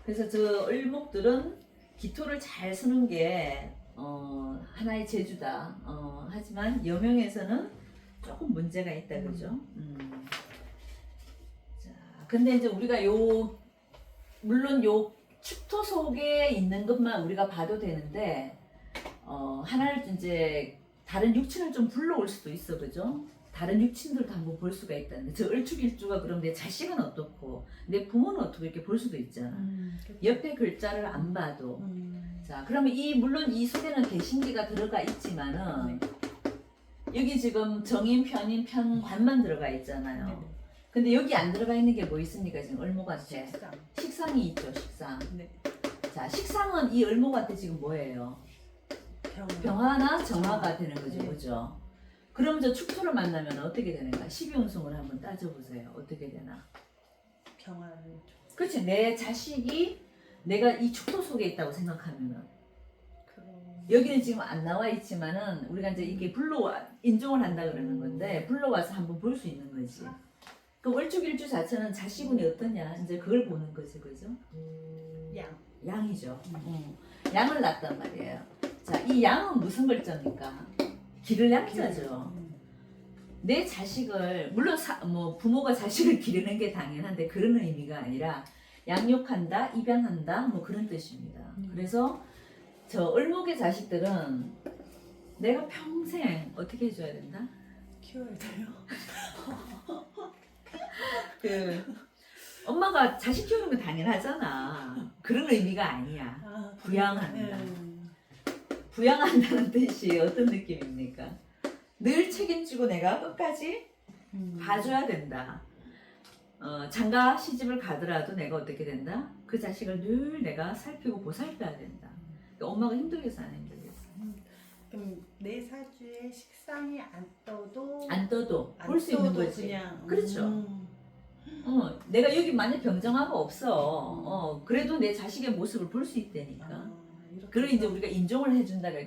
그래서 저 을목들은 기토를 잘 쓰는 게 하나의 재주다. 하지만 여명에서는 조금 문제가 있다, 그죠? 자, 근데 이제 우리가 물론 요 축토 속에 있는 것만 우리가 봐도 되는데, 하나를 이제 다른 육친을 좀 불러올 수도 있어, 그죠? 다른 육친들도 한번 볼 수가 있다는데, 저 을축일주가 그럼 내 자식은 어떻고, 내 부모는 어떻고 이렇게 볼 수도 있잖아. 옆에 글자를 안 봐도. 자, 그러면 물론 이 속에는 개신기가 들어가 있지만은, 여기 지금 정인, 편인, 편관만 들어가 있잖아요. 근데 여기 안 들어가 있는 게 뭐 있습니까, 지금 을목한테? 식상이 있죠, 식상. 네. 자, 식상은 이 을목한테 지금 뭐예요? 병화나 정화가 되는 거죠, 네. 그죠? 그럼 저 축토를 만나면 어떻게 되는가? 12운송을 한번 따져보세요. 어떻게 되나? 병화를. 그렇지. 내 자식이 내가 이 축토 속에 있다고 생각하면은 여기는 지금 안 나와 있지만은 우리가 이제 이게 인종을 한다 그러는 건데 불러와서 한번 볼 수 있는 거지. 그럼 을축일주 자체는 자식운이 어떠냐? 이제 그걸 보는 거지, 그죠? 양이죠. 양을 낳았단 말이에요. 자, 이 양은 무슨 글자입니까? 기를 양자죠. 내 자식을 물론 부모가 자식을 기르는 게 당연한데 그런 의미가 아니라 양육한다, 입양한다 뭐 그런 뜻입니다. 그래서 저 을목의 자식들은 내가 평생 어떻게 해줘야 된다? 키워야 돼요. 엄마가 자식 키우는 건 당연하잖아. 그런 의미가 아니야. 부양한다. 부양한다는 뜻이 어떤 느낌입니까? 늘 책임지고 내가 끝까지 봐줘야 된다. 장가 시집을 가더라도 내가 어떻게 된다? 그 자식을 늘 내가 살피고 보살펴야 된다. 그러니까 엄마가 힘들겠어, 안 힘들겠어? 그럼 내 사주에 식상이 안 떠도 볼 수 있는 거지. 그냥, 그렇죠. 내가 여기 만약 병정화가 없어. 그래도 내 자식의 모습을 볼 수 있다니까. 그리고 이제 우리가 인종을 해준다가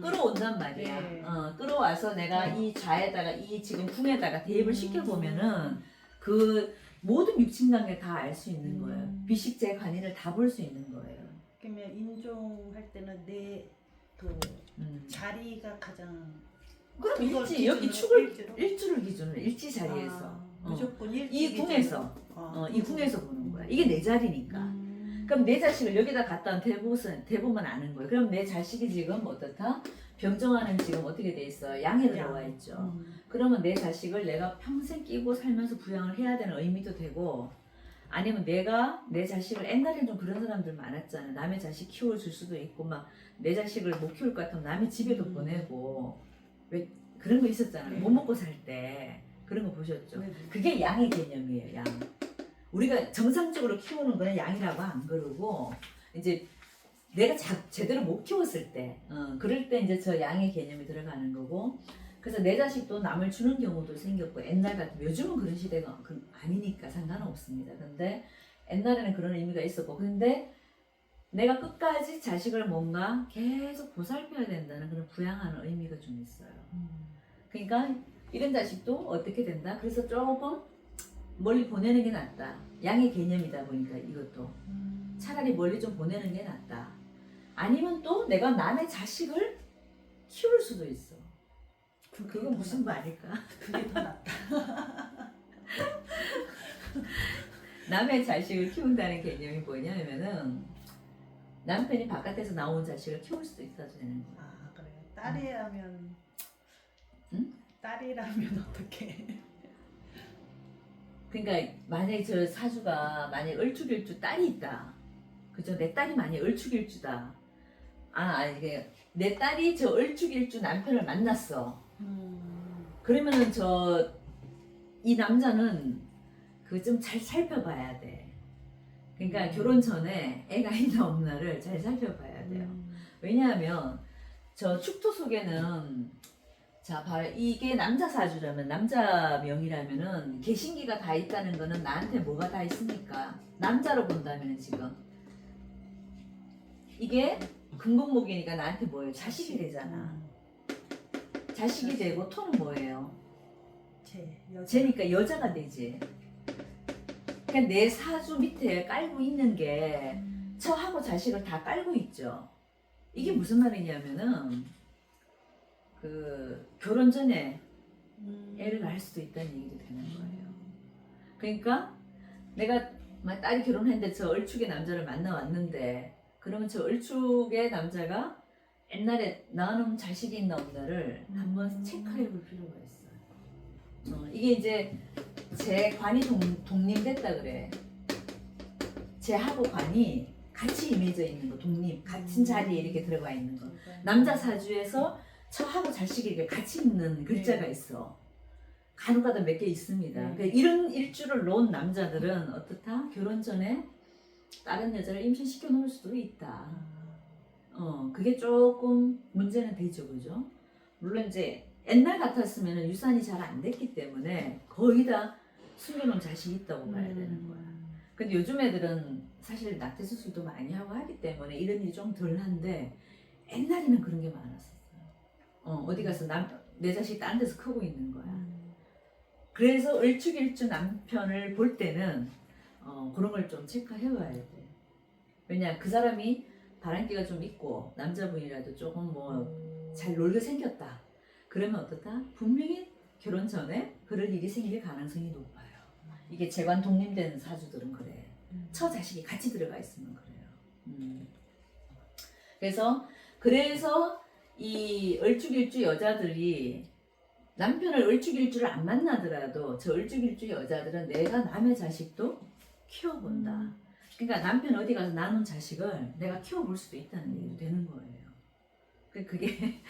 끌어온단 말이야. 네. 끌어와서 내가 이 좌에다가 이 지금 궁에다가 대입을 시켜보면은 그 모든 육친관계 다 알 수 있는 거예요. 비식재 관인을 다 볼 수 있는 거예요. 그러면 인종할 때는 내 그 자리가 가장 그럼 그걸 일지 여기 기준으로 축을 일주를 기준으로 일지 자리에서 무조건 이 궁에서 이 궁에서 보는 거야. 이게 내 자리니까. 그럼 내 자식을 여기다 갖다 대부분 아는 거예요. 그럼 내 자식이 지금 어떻다? 병정화는 지금 어떻게 돼 있어? 양에 들어와 있죠. 그러면 내 자식을 내가 평생 끼고 살면서 부양을 해야 되는 의미도 되고, 아니면 내가 내 자식을 옛날에는 좀 그런 사람들 많았잖아. 남의 자식 키워줄 수도 있고 막 내 자식을 못 키울 것 같으면 남의 집에도 보내고 왜 그런 거 있었잖아. 못 먹고 살 때 그런 거 보셨죠? 그게 양의 개념이에요. 양. 우리가 정상적으로 키우는 거는 양이라고 안 그러고 이제 내가 제대로 못 키웠을 때 그럴 때 이제 저 양의 개념이 들어가는 거고 그래서 내 자식도 남을 주는 경우도 생겼고 옛날 같으면 요즘은 그런 시대가 아니니까 상관없습니다. 근데 옛날에는 그런 의미가 있었고 근데 내가 끝까지 자식을 뭔가 계속 보살펴야 된다는 그런 부양하는 의미가 좀 있어요. 그러니까 이런 자식도 어떻게 된다? 그래서 조금 멀리 보내는 게 낫다. 양의 개념이다 보니까 이것도 차라리 멀리 좀 보내는 게 낫다. 아니면 또 내가 남의 자식을 키울 수도 있어. 그건 무슨 말일까? 그게 더 낫다. 남의 자식을 키운다는 개념이 뭐냐면은 남편이 바깥에서 나온 자식을 키울 수도 있어도 되는 거야. 아 그래요. 딸이라면 응? 딸이라면 어떻게? 그러니까 만약에 저 사주가 만약에 을축일주 딸이 있다. 그죠? 내 딸이 만약에 을축일주다. 아니 내 딸이 저 을축일주 남편을 만났어. 그러면은 이 남자는 그 좀 잘 살펴봐야 돼. 그러니까 결혼 전에 애가 있나 없나를 잘 살펴봐야 돼요. 왜냐하면 저 축토 속에는 자, 이게 남자 사주라면 남자 명이라면은 개신기가 다 있다는 거는 나한테 뭐가 다 있습니까? 남자로 본다면 지금 이게 금공목이니까 나한테 뭐예요? 자식이 되잖아. 자식이 되고 토는 뭐예요? 쟤니까 여자가 되지. 그러니까 내 사주 밑에 깔고 있는 게 저하고 자식을 다 깔고 있죠. 이게 무슨 말이냐면은 그 결혼 전에 애를 낳을 수도 있다는 얘기도 되는 거예요. 그러니까 내가 딸이 결혼했는데 저 을축의 남자를 만나왔는데 그러면 저 을축의 남자가 옛날에 낳아놓은 자식이 있나 없나를 한번 체크해 볼 필요가 있어요. 이게 이제 제 관이 독립됐다 그래. 제하고 관이 같이 임해져 있는 거, 독립, 같은 자리에 이렇게 들어가 있는 거. 남자 사주에서 저하고 자식이 이렇게 같이 있는 글자가 있어. 간혹가다 몇 개 있습니다. 그러니까 이런 일주를 놓은 남자들은 어떻다? 결혼 전에 다른 여자를 임신시켜 놓을 수도 있다. 그게 조금 문제는 되죠, 그죠? 물론 이제 옛날 같았으면 유산이 잘 안 됐기 때문에 거의 다 숨겨놓은 자식이 있다고 봐야 되는 거야. 근데 요즘 애들은 사실 낙태 수술도 많이 하고 하기 때문에 이런 일이 좀 덜한데 옛날에는 그런 게 많았었어요. 어디 가서 내 자식 딴 데서 크고 있는 거야. 그래서 을축일주 남편을 볼 때는 그런 걸 좀 체크해 봐야 돼. 왜냐 그 사람이 바람기가 좀 있고 남자분이라도 조금 뭐 잘 놀게 생겼다. 그러면 어떻다? 분명히 결혼 전에 그럴 일이 생길 가능성이 높아요. 이게 재관 독립된 사주들은 그래. 처 자식이 같이 들어가 있으면 그래요. 그래서 이 을축일주 여자들이 남편을 을축일주를 안 만나더라도 저 을축일주 여자들은 내가 남의 자식도 키워본다. 그러니까 남편 어디 가서 낳은 자식을 내가 키워볼 수도 있다는 얘기도 되는 거예요. 그게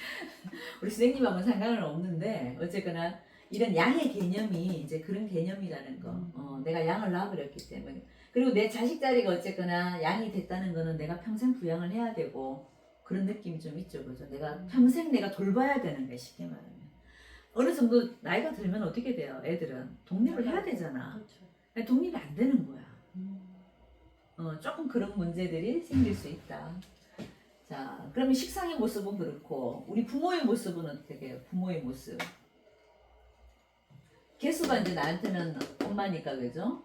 우리 선생님하고는 상관은 없는데 어쨌거나 이런 양의 개념이 이제 그런 개념이라는 거. 내가 양을 낳아버렸기 때문에. 그리고 내 자식 자리가 어쨌거나 양이 됐다는 거는 내가 평생 부양을 해야 되고 그런 느낌이 좀 있죠. 그죠? 내가 평생 내가 돌봐야 되는 거야, 쉽게 말하면. 어느 정도 나이가 들면 어떻게 돼요? 애들은 독립을 해야 되잖아. 그렇죠. 독립이 안 되는 거야. 조금 그런 문제들이 생길 수 있다. 자, 그러면 식상의 모습은 그렇고 우리 부모의 모습은 어떻게 해요? 부모의 모습. 개수가 이제 나한테는 엄마니까 그죠?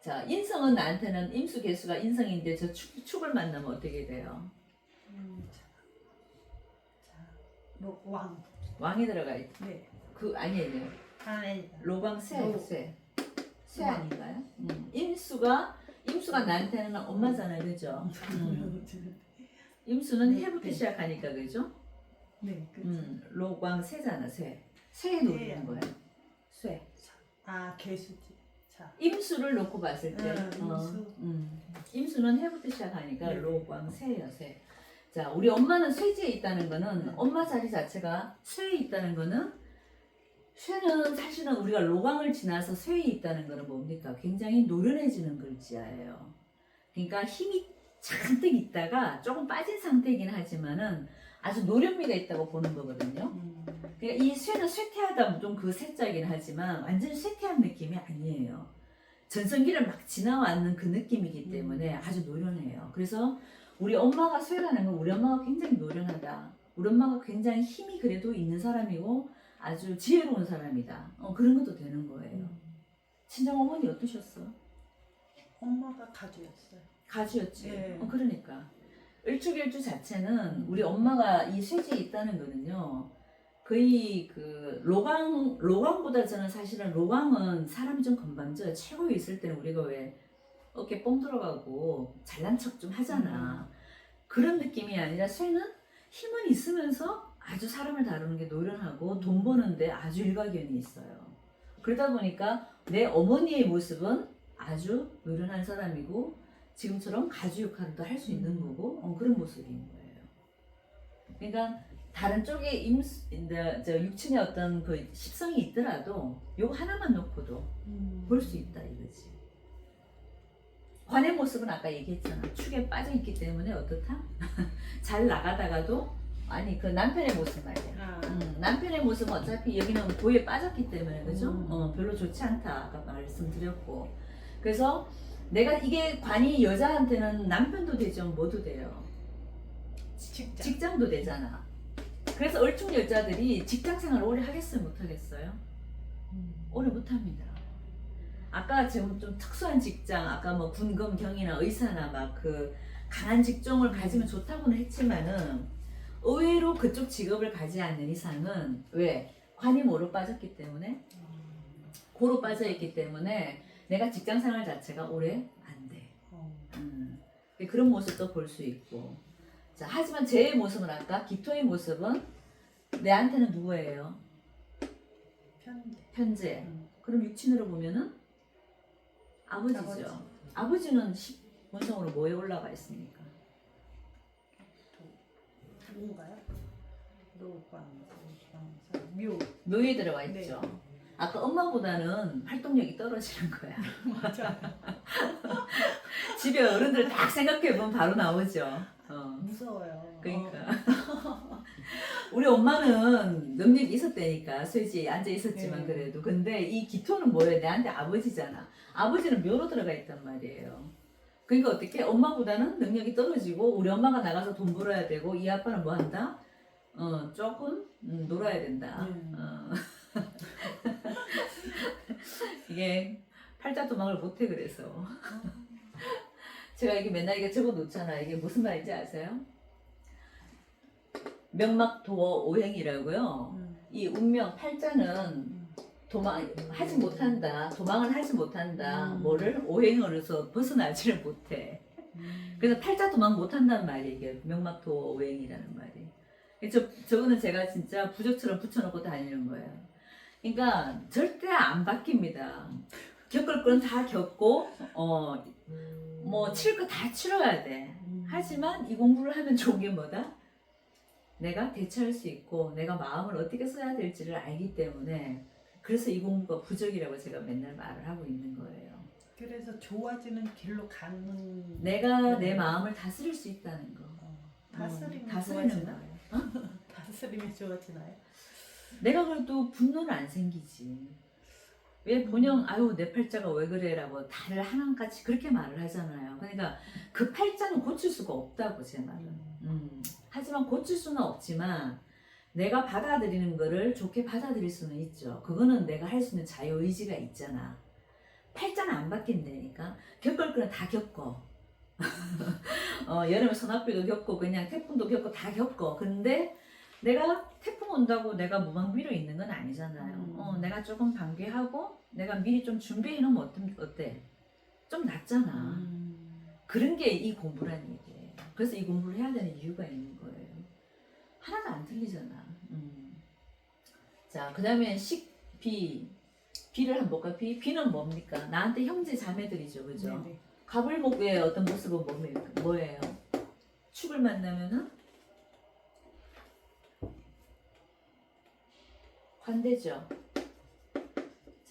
자, 인성은 나한테는 임수 개수가 인성인데 저 축을 만나면 어떻게 돼요? 왕. 왕이 들어가 있죠. 네. 아니에요. 로광 쇠 아닌가요? 임수가 나한테는 엄마잖아요, 그죠? 임수는 해부터 시작하니까 그죠? 네. 로광 쇠잖아, 쇠. 쇠에 놓는 거야. 쇠. 개수지. 자. 임수를 놓고 봤을 때, 임수는 해부터 시작하니까 네. 로광 쇠예요, 쇠. 자, 우리 엄마는 쇠지에 있다는 거는 엄마 자리 자체가 쇠에 있다는 거는 쇠는 사실은 우리가 로강을 지나서 쇠에 있다는 것은 뭡니까? 굉장히 노련해지는 글자예요. 그러니까 힘이 잔뜩 있다가 조금 빠진 상태이긴 하지만은 아주 노련미가 있다고 보는 거거든요. 그러니까 이 쇠는 쇠퇴하다 좀 그 쇠자이긴 하지만 완전히 쇠퇴한 느낌이 아니에요. 전성기를 막 지나왔는 그 느낌이기 때문에 아주 노련해요. 그래서 우리 엄마가 쇠라는 건 우리 엄마가 굉장히 노련하다. 우리 엄마가 굉장히 힘이 그래도 있는 사람이고 아주 지혜로운 사람이다. 그런 것도 되는 거예요. 친정 어머니 어떠셨어? 엄마가 가주였어요. 가지였지. 예. 그러니까 일축일주 자체는 우리 엄마가 이 쇠지에 있다는 거는요. 거의 그 로강보다 저는 사실은 로강은 사람이 좀 건방져. 최고에 있을 때는 우리가 왜 어깨 뽕 들어가고 잘난 척 좀 하잖아. 그런 느낌이 아니라 쇠는 힘은 있으면서 아주 사람을 다루는 게 노련하고 돈 버는데 아주 일가견이 있어요. 그러다 보니까 내 어머니의 모습은 아주 노련한 사람이고 지금처럼 가주 역할도 할 수 있는 거고 그런 모습인 거예요. 그러니까 다른 쪽에 육친의 어떤 그 십성이 있더라도 요거 하나만 놓고도 볼 수 있다 이거지. 관의 모습은 아까 얘기했잖아. 축에 빠져 있기 때문에 어떻다? 잘 나가다가도 아니 그 남편의 모습 말이야. 남편의 모습은 어차피 여기는 고에 빠졌기 때문에 그죠? 별로 좋지 않다 아까 말씀드렸고. 그래서 내가 이게 관이 여자한테는 남편도 되죠, 뭐도 돼요. 직장도 되잖아. 그래서 얼충 여자들이 직장 생활을 오래 하겠어요, 못 하겠어요? 오래 못 합니다. 아까 지금 좀 특수한 직장, 아까 뭐 군검 경이나 의사나 막 그 강한 직종을 가지면 좋다고는 했지만은 의외로 그쪽 직업을 가지 않는 이상은 왜? 관이 뭐로 빠졌기 때문에 고로 빠져 있기 때문에 내가 직장 생활 자체가 오래 안 돼. 그런 모습도 볼 수 있고. 자, 하지만 제 모습은 아까 기토의 모습은 내한테는 누구예요? 편재. 그럼 육친으로 보면은 아버지죠. 아버지는 원성으로 뭐에 올라가 있습니까? 누군가요? 묘. 묘에 들어가 있죠. 네. 아까 엄마보다는 활동력이 떨어지는 거야. 맞아. 집에 어른들 딱 생각해보면 바로 나오죠. 무서워요. 그러니까. 우리 엄마는 능력이 있었다니까. 쇠지에 앉아 있었지만 그래도. 근데 이 기토는 뭐예요? 내한테 아버지잖아. 아버지는 묘로 들어가 있단 말이에요. 그러니까 어떻게? 엄마보다는 능력이 떨어지고 우리 엄마가 나가서 돈 벌어야 되고 이 아빠는 뭐 한다? 조금 놀아야 된다. 이게 팔자 도망을 못해 그래서. 제가 이게 맨날 이게 적어 놓잖아. 이게 무슨 말인지 아세요? 명막도어 오행이라고요. 이 운명 팔자는 도망하지 못한다. 도망을 하지 못한다. 뭐를 오행으로서 벗어나지를 못해. 그래서 팔자 도망 못한다는 말이 이게 명막도어 오행이라는 말이. 저거는 제가 진짜 부적처럼 붙여놓고 다니는 거예요. 그러니까 절대 안 바뀝니다. 겪을 건 다 겪고 뭐 치를 거 다 치러야 돼. 하지만 이 공부를 하면 좋은 게 뭐다? 내가 대처할 수 있고 내가 마음을 어떻게 써야 될지를 알기 때문에 그래서 이 공부가 부적이라고 제가 맨날 말을 하고 있는 거예요. 그래서 좋아지는 길로 가는 내가 내 마음을 다스릴 수 있다는 거. 다스리면 다스리는 좋아지나요? 거예요. 다스리면 좋아지나요? 내가 그래도 분노는 안 생기지. 왜 본영 아유 내 팔자가 왜 그래라고 다들 하나같이 그렇게 말을 하잖아요. 그러니까 그 팔자는 고칠 수가 없다고 제 말은. 하지만 고칠 수는 없지만 내가 받아들이는 거를 좋게 받아들일 수는 있죠. 그거는 내가 할 수 있는 자유의지가 있잖아. 팔자는 안 바뀐다니까. 겪을 거는 다 겪어. 여름에 소나비도 겪고 그냥 태풍도 겪고 다 겪어. 근데 내가 태풍 온다고 내가 무방비로 있는 건 아니잖아요. 내가 조금 방비하고 내가 미리 좀 준비해 놓으면 어때? 좀 낫잖아. 그런 게 이 공부라는 얘기예요. 그래서 이 공부를 해야 되는 이유가 있는 거예요. 하나도 안 틀리잖아. 자, 그 다음에 비를 한번 볼까? 비는 뭡니까? 나한테 형제 자매들이죠, 그죠? 네네. 가불목의 어떤 모습은 뭐예요? 축을 만나면은 관대죠.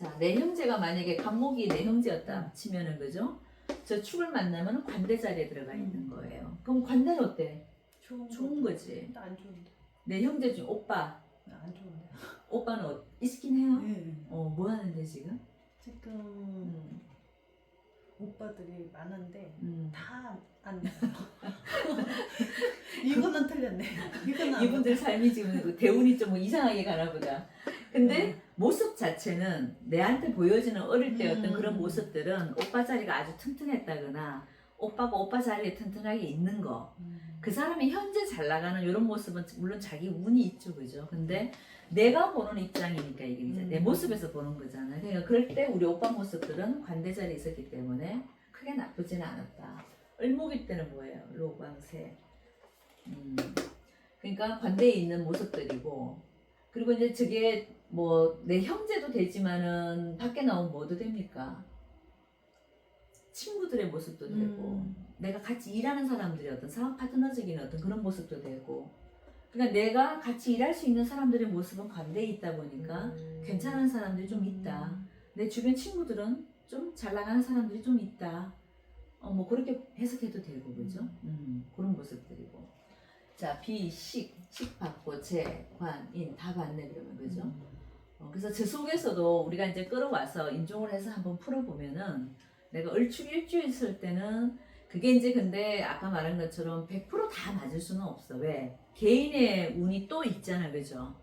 자, 내 형제가 만약에 간목이 내 형제였다 치면은 그죠? 저 축을 만나면 관대 자리에 들어가 있는 거예요. 그럼 관대는 어때? 좋은 거지. 나 안 좋은데. 내 형제 중 오빠. 나 안 좋은데. 오빠는 있긴 해요? 네. 뭐 하는데 지금? 지금 음, 오빠들이 많은데 음. 다 안 돼요. 이거는 틀렸네. 이거는 안 이분들 삶이 지금 그 대운이 좀 이상하게 가나 보다. 근데 모습 자체는 내한테 보여지는 어릴 때 어떤 그런 모습들은 오빠 자리가 아주 튼튼했다거나 오빠가 오빠 자리에 튼튼하게 있는 거. 그 사람이 현재 잘 나가는 이런 모습은 물론 자기 운이 있죠, 그죠? 근데 내가 보는 입장이니까 이게 이제 내 모습에서 보는 거잖아. 그러니까 그럴 때 우리 오빠 모습들은 관대 자리에 있었기 때문에 크게 나쁘지는 않았다. 을목일 때는 뭐예요? 로광새. 그러니까 관대에 있는 모습들이고, 그리고 이제 저게 뭐 내 형제도 되지만은 밖에 나오면 뭐도 됩니까? 친구들의 모습도 되고, 내가 같이 일하는 사람들이 어떤 사업 파트너적인 어떤 그런 모습도 되고, 그러니까 내가 같이 일할 수 있는 사람들의 모습은 관대에 있다 보니까 괜찮은 사람들이 좀 있다. 내 주변 친구들은 좀 잘 나가는 사람들이 좀 있다. 뭐 그렇게 해석해도 되고, 그죠? 그런 모습들이고. 자, 비, 식 받고, 재, 관, 인 다 받네 그러면, 그죠? 그래서 저 속에서도 우리가 이제 끌어와서 인종을 해서 한번 풀어보면은 내가 을축 일주일 있을 때는 그게 이제 근데 아까 말한 것처럼 100%다 맞을 수는 없어. 왜? 개인의 운이 또 있잖아, 그죠?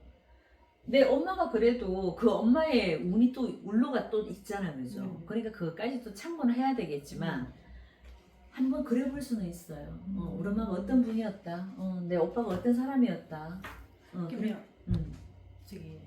내 엄마가 그래도 그 엄마의 운이 또 울로가 또 있잖아, 그죠? 그러니까 그것까지 또 참고는 해야 되겠지만 한번 그려볼 수는 있어요. 우리 엄마가 어떤 분이었다. 내 오빠가 어떤 사람이었다. 그러면 음. 저기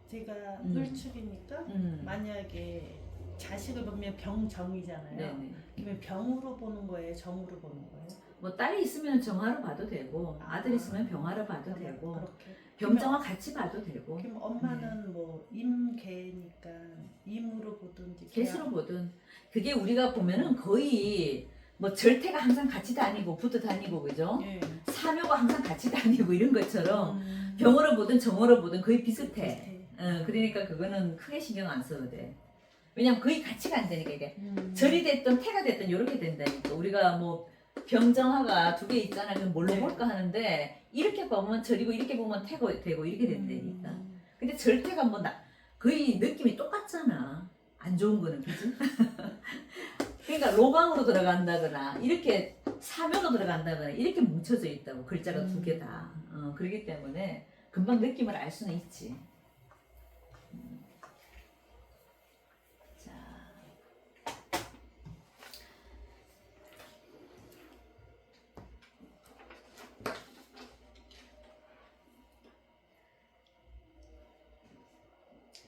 제가 음. 을축이니까 만약에 자식을 보면 병정이잖아요. 네네. 그러면 병으로 보는 거예요, 정으로 보는 거예요? 뭐 딸이 있으면 정화로 봐도 되고 아들 있으면 병화로 봐도 그러면 되고 그렇게. 병정화 같이 봐도 되고 그럼 엄마는 뭐 임계니까 임으로 보든지 개수로 보든 그게 우리가 보면은 거의 뭐 절태가 항상 같이 다니고 붙어 다니고 그죠? 예. 사묘가 항상 같이 다니고 이런 것처럼 병으로 보든 정으로 보든 거의 비슷해. 그러니까 그거는 크게 신경 안 써도 돼. 왜냐면 거의 같이 간다니까 이게 절이 됐든 태가 됐든 이렇게 된다니까. 우리가 뭐 병정화가 두 개 있잖아. 그럼 뭘로 네. 볼까 하는데 이렇게 보면 절이고 이렇게 보면 태가 되고 이렇게 된다니까. 근데 절태가 뭐 거의 느낌이 똑같잖아. 안 좋은 거는 그지? 그러니까 로강으로 들어간다거나 이렇게 사묘로 들어간다거나 이렇게 뭉쳐져 있다고 글자가 두 개 다. 그렇기 때문에 금방 느낌을 알 수는 있지. 자.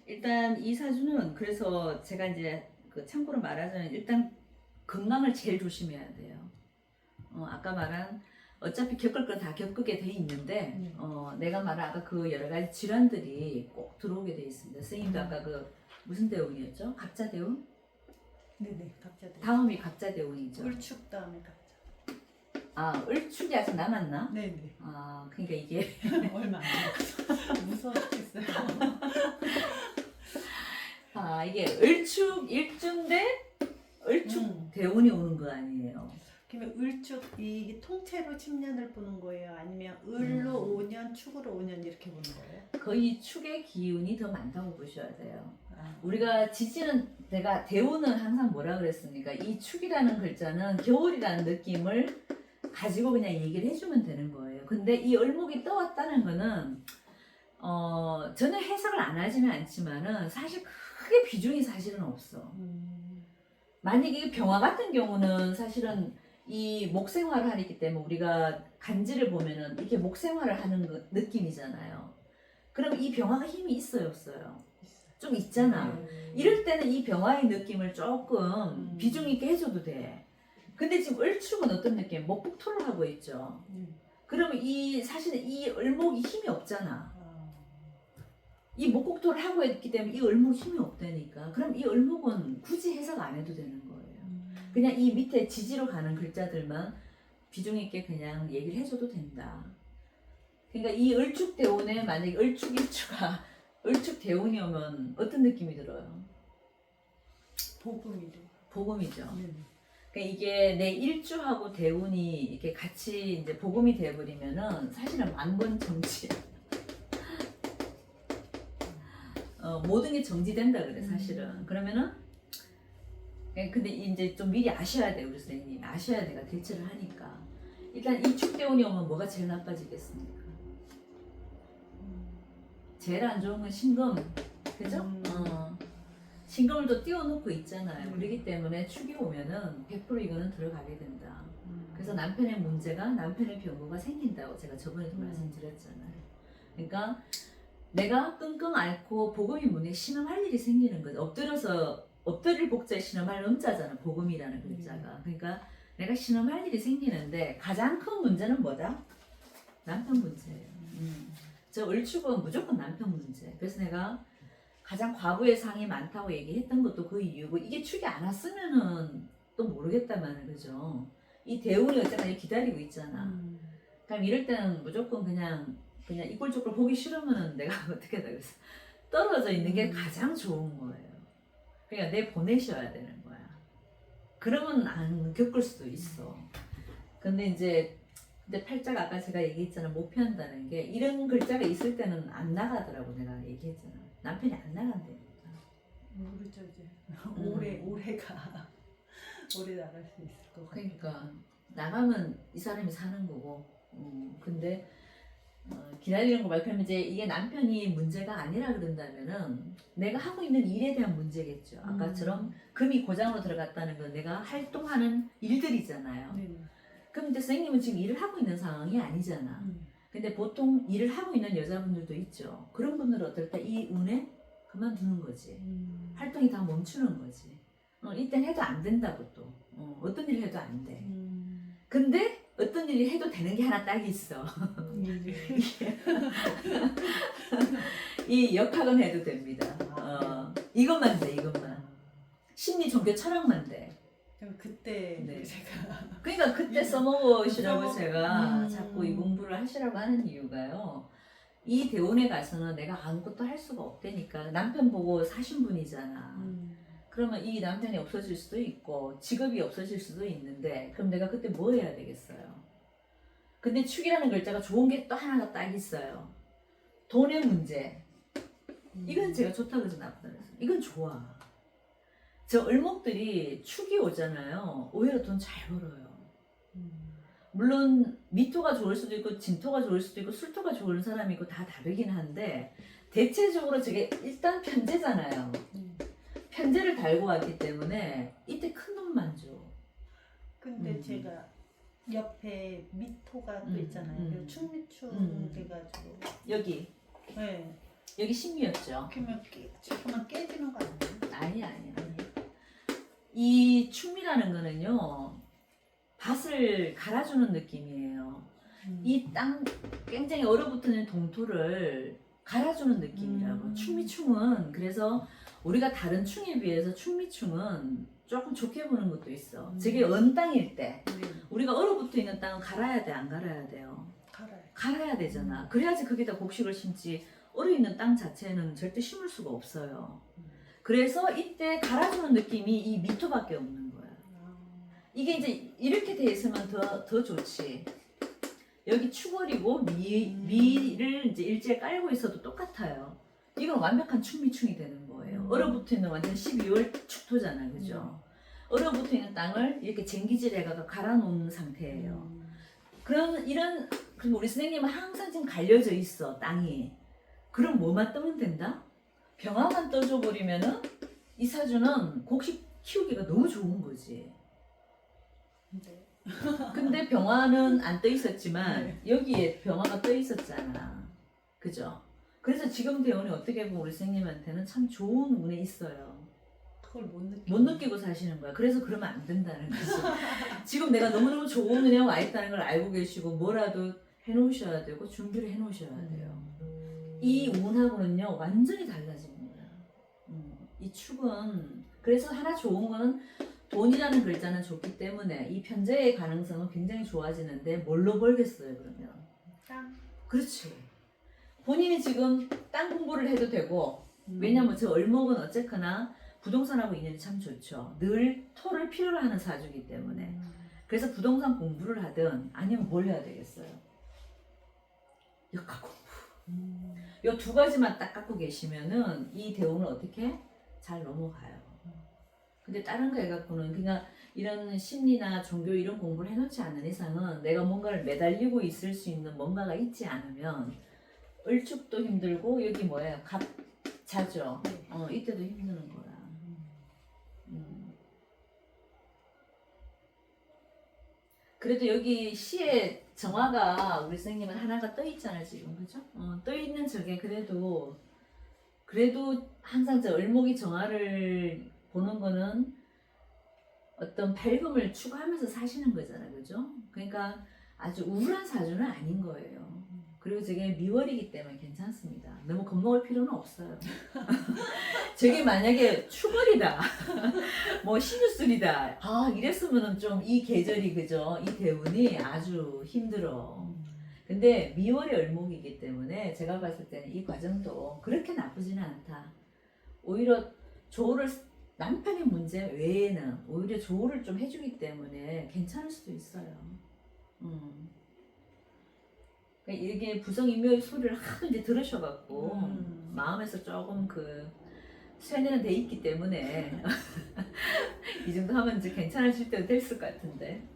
일단 이 사주는 그래서 제가 이제 그 참고로 말하자면 일단 건강을 제일 조심해야 돼요. 아까 말한 어차피 겪을 건 다 겪게 돼 있는데 내가 말한 아까 그 여러 가지 질환들이 꼭 들어오게 돼 있습니다. 선생님도 아까 그 무슨 대운이었죠? 갑자 대운? 네네, 갑자기. 다음이 갑자 대운이죠. 을축 다음에 갑자. 아, 을축이 아직 남았나? 네네. 아, 그러니까 이게 얼마 안 남았어. 무서워 죽겠어요. 아, 이게 을축 일주인데 을축 대운이 오는 거 아니에요? 그러면 을축 이게 통째로 10년을 보는 거예요? 아니면 을로 5년, 축으로 5년 이렇게 보는 거예요? 거의 축의 기운이 더 많다고 보셔야 돼요. 아. 우리가 지지는 내가 대운은 항상 뭐라 그랬습니까? 이 축이라는 글자는 겨울이라는 느낌을 가지고 그냥 얘기를 해주면 되는 거예요. 근데 이 을목이 떠왔다는 거는 저는 해석을 안 하지는 않지만은 사실 크게 비중이 사실은 없어. 만약에 병화 같은 경우는 사실은 이 목생화를 하기 때문에 우리가 간지를 보면은 이렇게 목생화를 하는 느낌이잖아요. 그럼 이 병화가 힘이 있어요, 없어요? 좀 있잖아. 이럴 때는 이 병화의 느낌을 조금 비중 있게 해줘도 돼. 근데 지금 을축은 어떤 느낌? 목북토를 하고 있죠. 그러면 사실은 이 을목이 힘이 없잖아. 이 목국토를 하고 있기 때문에 이 을목 힘이 없다니까. 그럼 이 을목은 굳이 해석 안 해도 되는 거예요. 그냥 이 밑에 지지로 가는 글자들만 비중 있게 그냥 얘기를 해줘도 된다. 그러니까 이 을축 대운에 만약에 을축 일주가 을축 대운이 오면 어떤 느낌이 들어요? 복음이죠. 복음이죠. 네. 그러니까 이게 내 일주하고 대운이 이렇게 같이 이제 복음이 돼버리면은 사실은 만번정지. 모든 게 정지된다 그래 사실은. 그러면은 근데 이제 좀 미리 아셔야 돼 우리 선생님. 아셔야 내가 대처를 하니까. 일단 이 축대운이 오면 뭐가 제일 나빠지겠습니까? 제일 안 좋은 건 신금, 그죠? 신금을 또 띄워놓고 있잖아요. 그렇기 때문에 축이 오면은 100% 이거는 들어가게 된다. 그래서 남편의 문제가, 남편의 병고가 생긴다고 제가 저번에도 말씀드렸잖아요. 그러니까 내가 끙끙 앓고 복음이 문에 신음할 일이 생기는 거죠. 엎드릴 복자에 신음할 음자잖아, 복음이라는 글자가. 그러니까 내가 신음할 일이 생기는데 가장 큰 문제는 뭐다? 남편 문제예요. 저 을축은 무조건 남편 문제. 그래서 내가 가장 과부의 상이 많다고 얘기했던 것도 그 이유고, 이게 축이 안 왔으면은 또 모르겠다만, 그죠? 이 대운이 어쨌거나 기다리고 있잖아. 그럼 이럴 때는 무조건 그냥 이꼴저꼴 보기 싫으면은 내가 어떻게 하다 그래서 떨어져 있는 게 가장 좋은 거예요. 그러니까 내 보내셔야 되는 거야. 그러면 안 겪을 수도 있어. 근데 팔자가 아까 제가 얘기했잖아, 못 피한다는 게 이런 글자가 있을 때는 안 나가더라고. 내가 얘기했잖아, 남편이 안 나간다니까. 모르죠 이제. 올해가 오래 나갈 수 있을 것 같아요. 그러니까 나가면 이 사람이 사는 거고. 근데 기다리는 거 말하면 이제 이게 남편이 문제가 아니라 그런다면은 내가 하고 있는 일에 대한 문제겠죠. 아까처럼 금이 고장으로 들어갔다는 건 내가 활동하는 일들이잖아요. 그럼 이제 선생님은 지금 일을 하고 있는 상황이 아니잖아. 근데 보통 일을 하고 있는 여자분들도 있죠. 그런 분들은 어떨 때 이 운에 그만두는 거지. 활동이 다 멈추는 거지. 이땐 해도 안 된다고 또. 어떤 일 해도 안 돼. 근데 어떤 일이 해도 되는 게 하나 딱 있어. 이 역학은 해도 됩니다. 이것만 돼, 이것만. 심리, 종교, 철학만 돼. 그럼 그때 네. 제가 그러니까 그때 써먹으시라고 써먹- 제가 자꾸 이 공부를 하시라고 하는 이유가요. 이 대운에 가서는 내가 아무것도 할 수가 없다니까. 남편 보고 사신 분이잖아. 그러면 이 남편이 없어질 수도 있고 직업이 없어질 수도 있는데, 그럼 내가 그때 뭐 해야 되겠어요? 근데 축이라는 글자가 좋은 게 또 하나가 딱 있어요. 돈의 문제. 이건 제가 좋다고 해서 나쁘다 그랬어요. 이건 좋아. 저 을목들이 축이 오잖아요. 오히려 돈 잘 벌어요. 물론 미토가 좋을 수도 있고 진토가 좋을 수도 있고 술토가 좋은 사람이 있고 다 다르긴 한데, 대체적으로 저게 일단 편제잖아요. 편제를 달고 왔기 때문에 이때 큰 돈만 줘. 근데 제가 옆에 미토가 또 있잖아요. 그래서 충미충 돼가지고 여기 네. 여기 신미였죠. 그만 깨지는 거 아니에요? 아니. 이 충미라는 거는요, 밭을 갈아주는 느낌이에요. 이 땅 굉장히 얼어붙는 동토를 갈아주는 느낌이라고. 충미충은 그래서 우리가 다른 충에 비해서 충미충은 조금 좋게 보는 것도 있어. 저게 언 땅일 때 우리가 얼어붙어 있는 땅은 갈아야 돼, 안 갈아야 돼요? 갈아야 되잖아. 그래야지 거기다 곡식을 심지. 얼어 있는 땅 자체는 절대 심을 수가 없어요. 그래서 이때 갈아주는 느낌이 이 미토밖에 없는 거야. 이게 이제 이렇게 돼 있으면 더 좋지. 여기 추월이고 미를 이제 일지에 깔고 있어도 똑같아요. 이건 완벽한 충미충이 되는 거예요. 얼어붙어 있는 완전 12월 축토잖아요, 그죠? 얼어붙어 있는 땅을 이렇게 쟁기질해가 갈아놓는 상태예요. 그럼 우리 선생님은 항상 지금 갈려져 있어, 땅이. 그럼 뭐만 뜨면 된다? 병화만 떠줘 버리면은 이 사주는 곡식 키우기가 너무 좋은 거지. 근데 병화는 안 떠 있었지만 여기에 병화가 떠 있었잖아, 그죠? 그래서 지금 대운이 어떻게 보면 우리 선생님한테는 참 좋은 운에 있어요. 그걸 못 느끼고 사시는 거야. 그래서 그러면 안 된다는 거지. 지금 내가 너무너무 좋은 운에 와 있다는 걸 알고 계시고 뭐라도 해놓으셔야 되고 준비를 해놓으셔야 돼요. 이 운하고는요 완전히 달라집니다. 이 축은 그래서 하나 좋은 거는 돈이라는 글자는 좋기 때문에 이 편재의 가능성은 굉장히 좋아지는데 뭘로 벌겠어요 그러면? 땅. 그렇지. 본인이 지금 땅 공부를 해도 되고 왜냐면 저 을목은 어쨌거나 부동산하고 인연이 참 좋죠. 늘 토를 필요로 하는 사주이기 때문에. 그래서 부동산 공부를 하든 아니면 뭘 해야 되겠어요? 역학 공부. 이 두 가지만 딱 갖고 계시면은 이 대운을 어떻게 잘 넘어가요. 근데 다른 거 해갖고는 그냥 이런 심리나 종교 이런 공부를 해놓지 않는 이상은 내가 뭔가를 매달리고 있을 수 있는 뭔가가 있지 않으면 을축도 힘들고 여기 뭐예요? 갑자죠. 이때도 힘드는 거라. 그래도 여기 시에 정화가 우리 선생님은 하나가 떠 있잖아요 지금 그죠? 떠 있는 저게 그래도 항상 저 을목이 정화를 보는 거는 어떤 밝음을 추구하면서 사시는 거잖아요 그죠? 그러니까 아주 우울한 사주는 아닌 거예요. 그리고 저게 미월이기 때문에 괜찮습니다. 너무 겁먹을 필요는 없어요. 저게 만약에 추월이다, 뭐 신유술이다, 이랬으면은 좀 이 계절이 그죠? 이 대운이 아주 힘들어. 근데 미월이 을목이기 때문에 제가 봤을 때는 이 과정도 그렇게 나쁘지는 않다. 오히려 조를 남편의 문제 외에는 오히려 조를 좀 해주기 때문에 괜찮을 수도 있어요. 그러니까 이게 부성인묘의 소리를 하도 이제 들으셔갖고 마음에서 조금 쇠뇌는 돼 있기 때문에 이 정도 하면 이제 괜찮아질 때도 됐을 것 같은데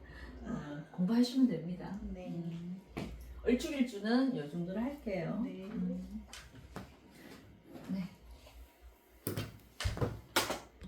공부하시면 됩니다. 네. 을축일주는 이 정도로 할게요. 네.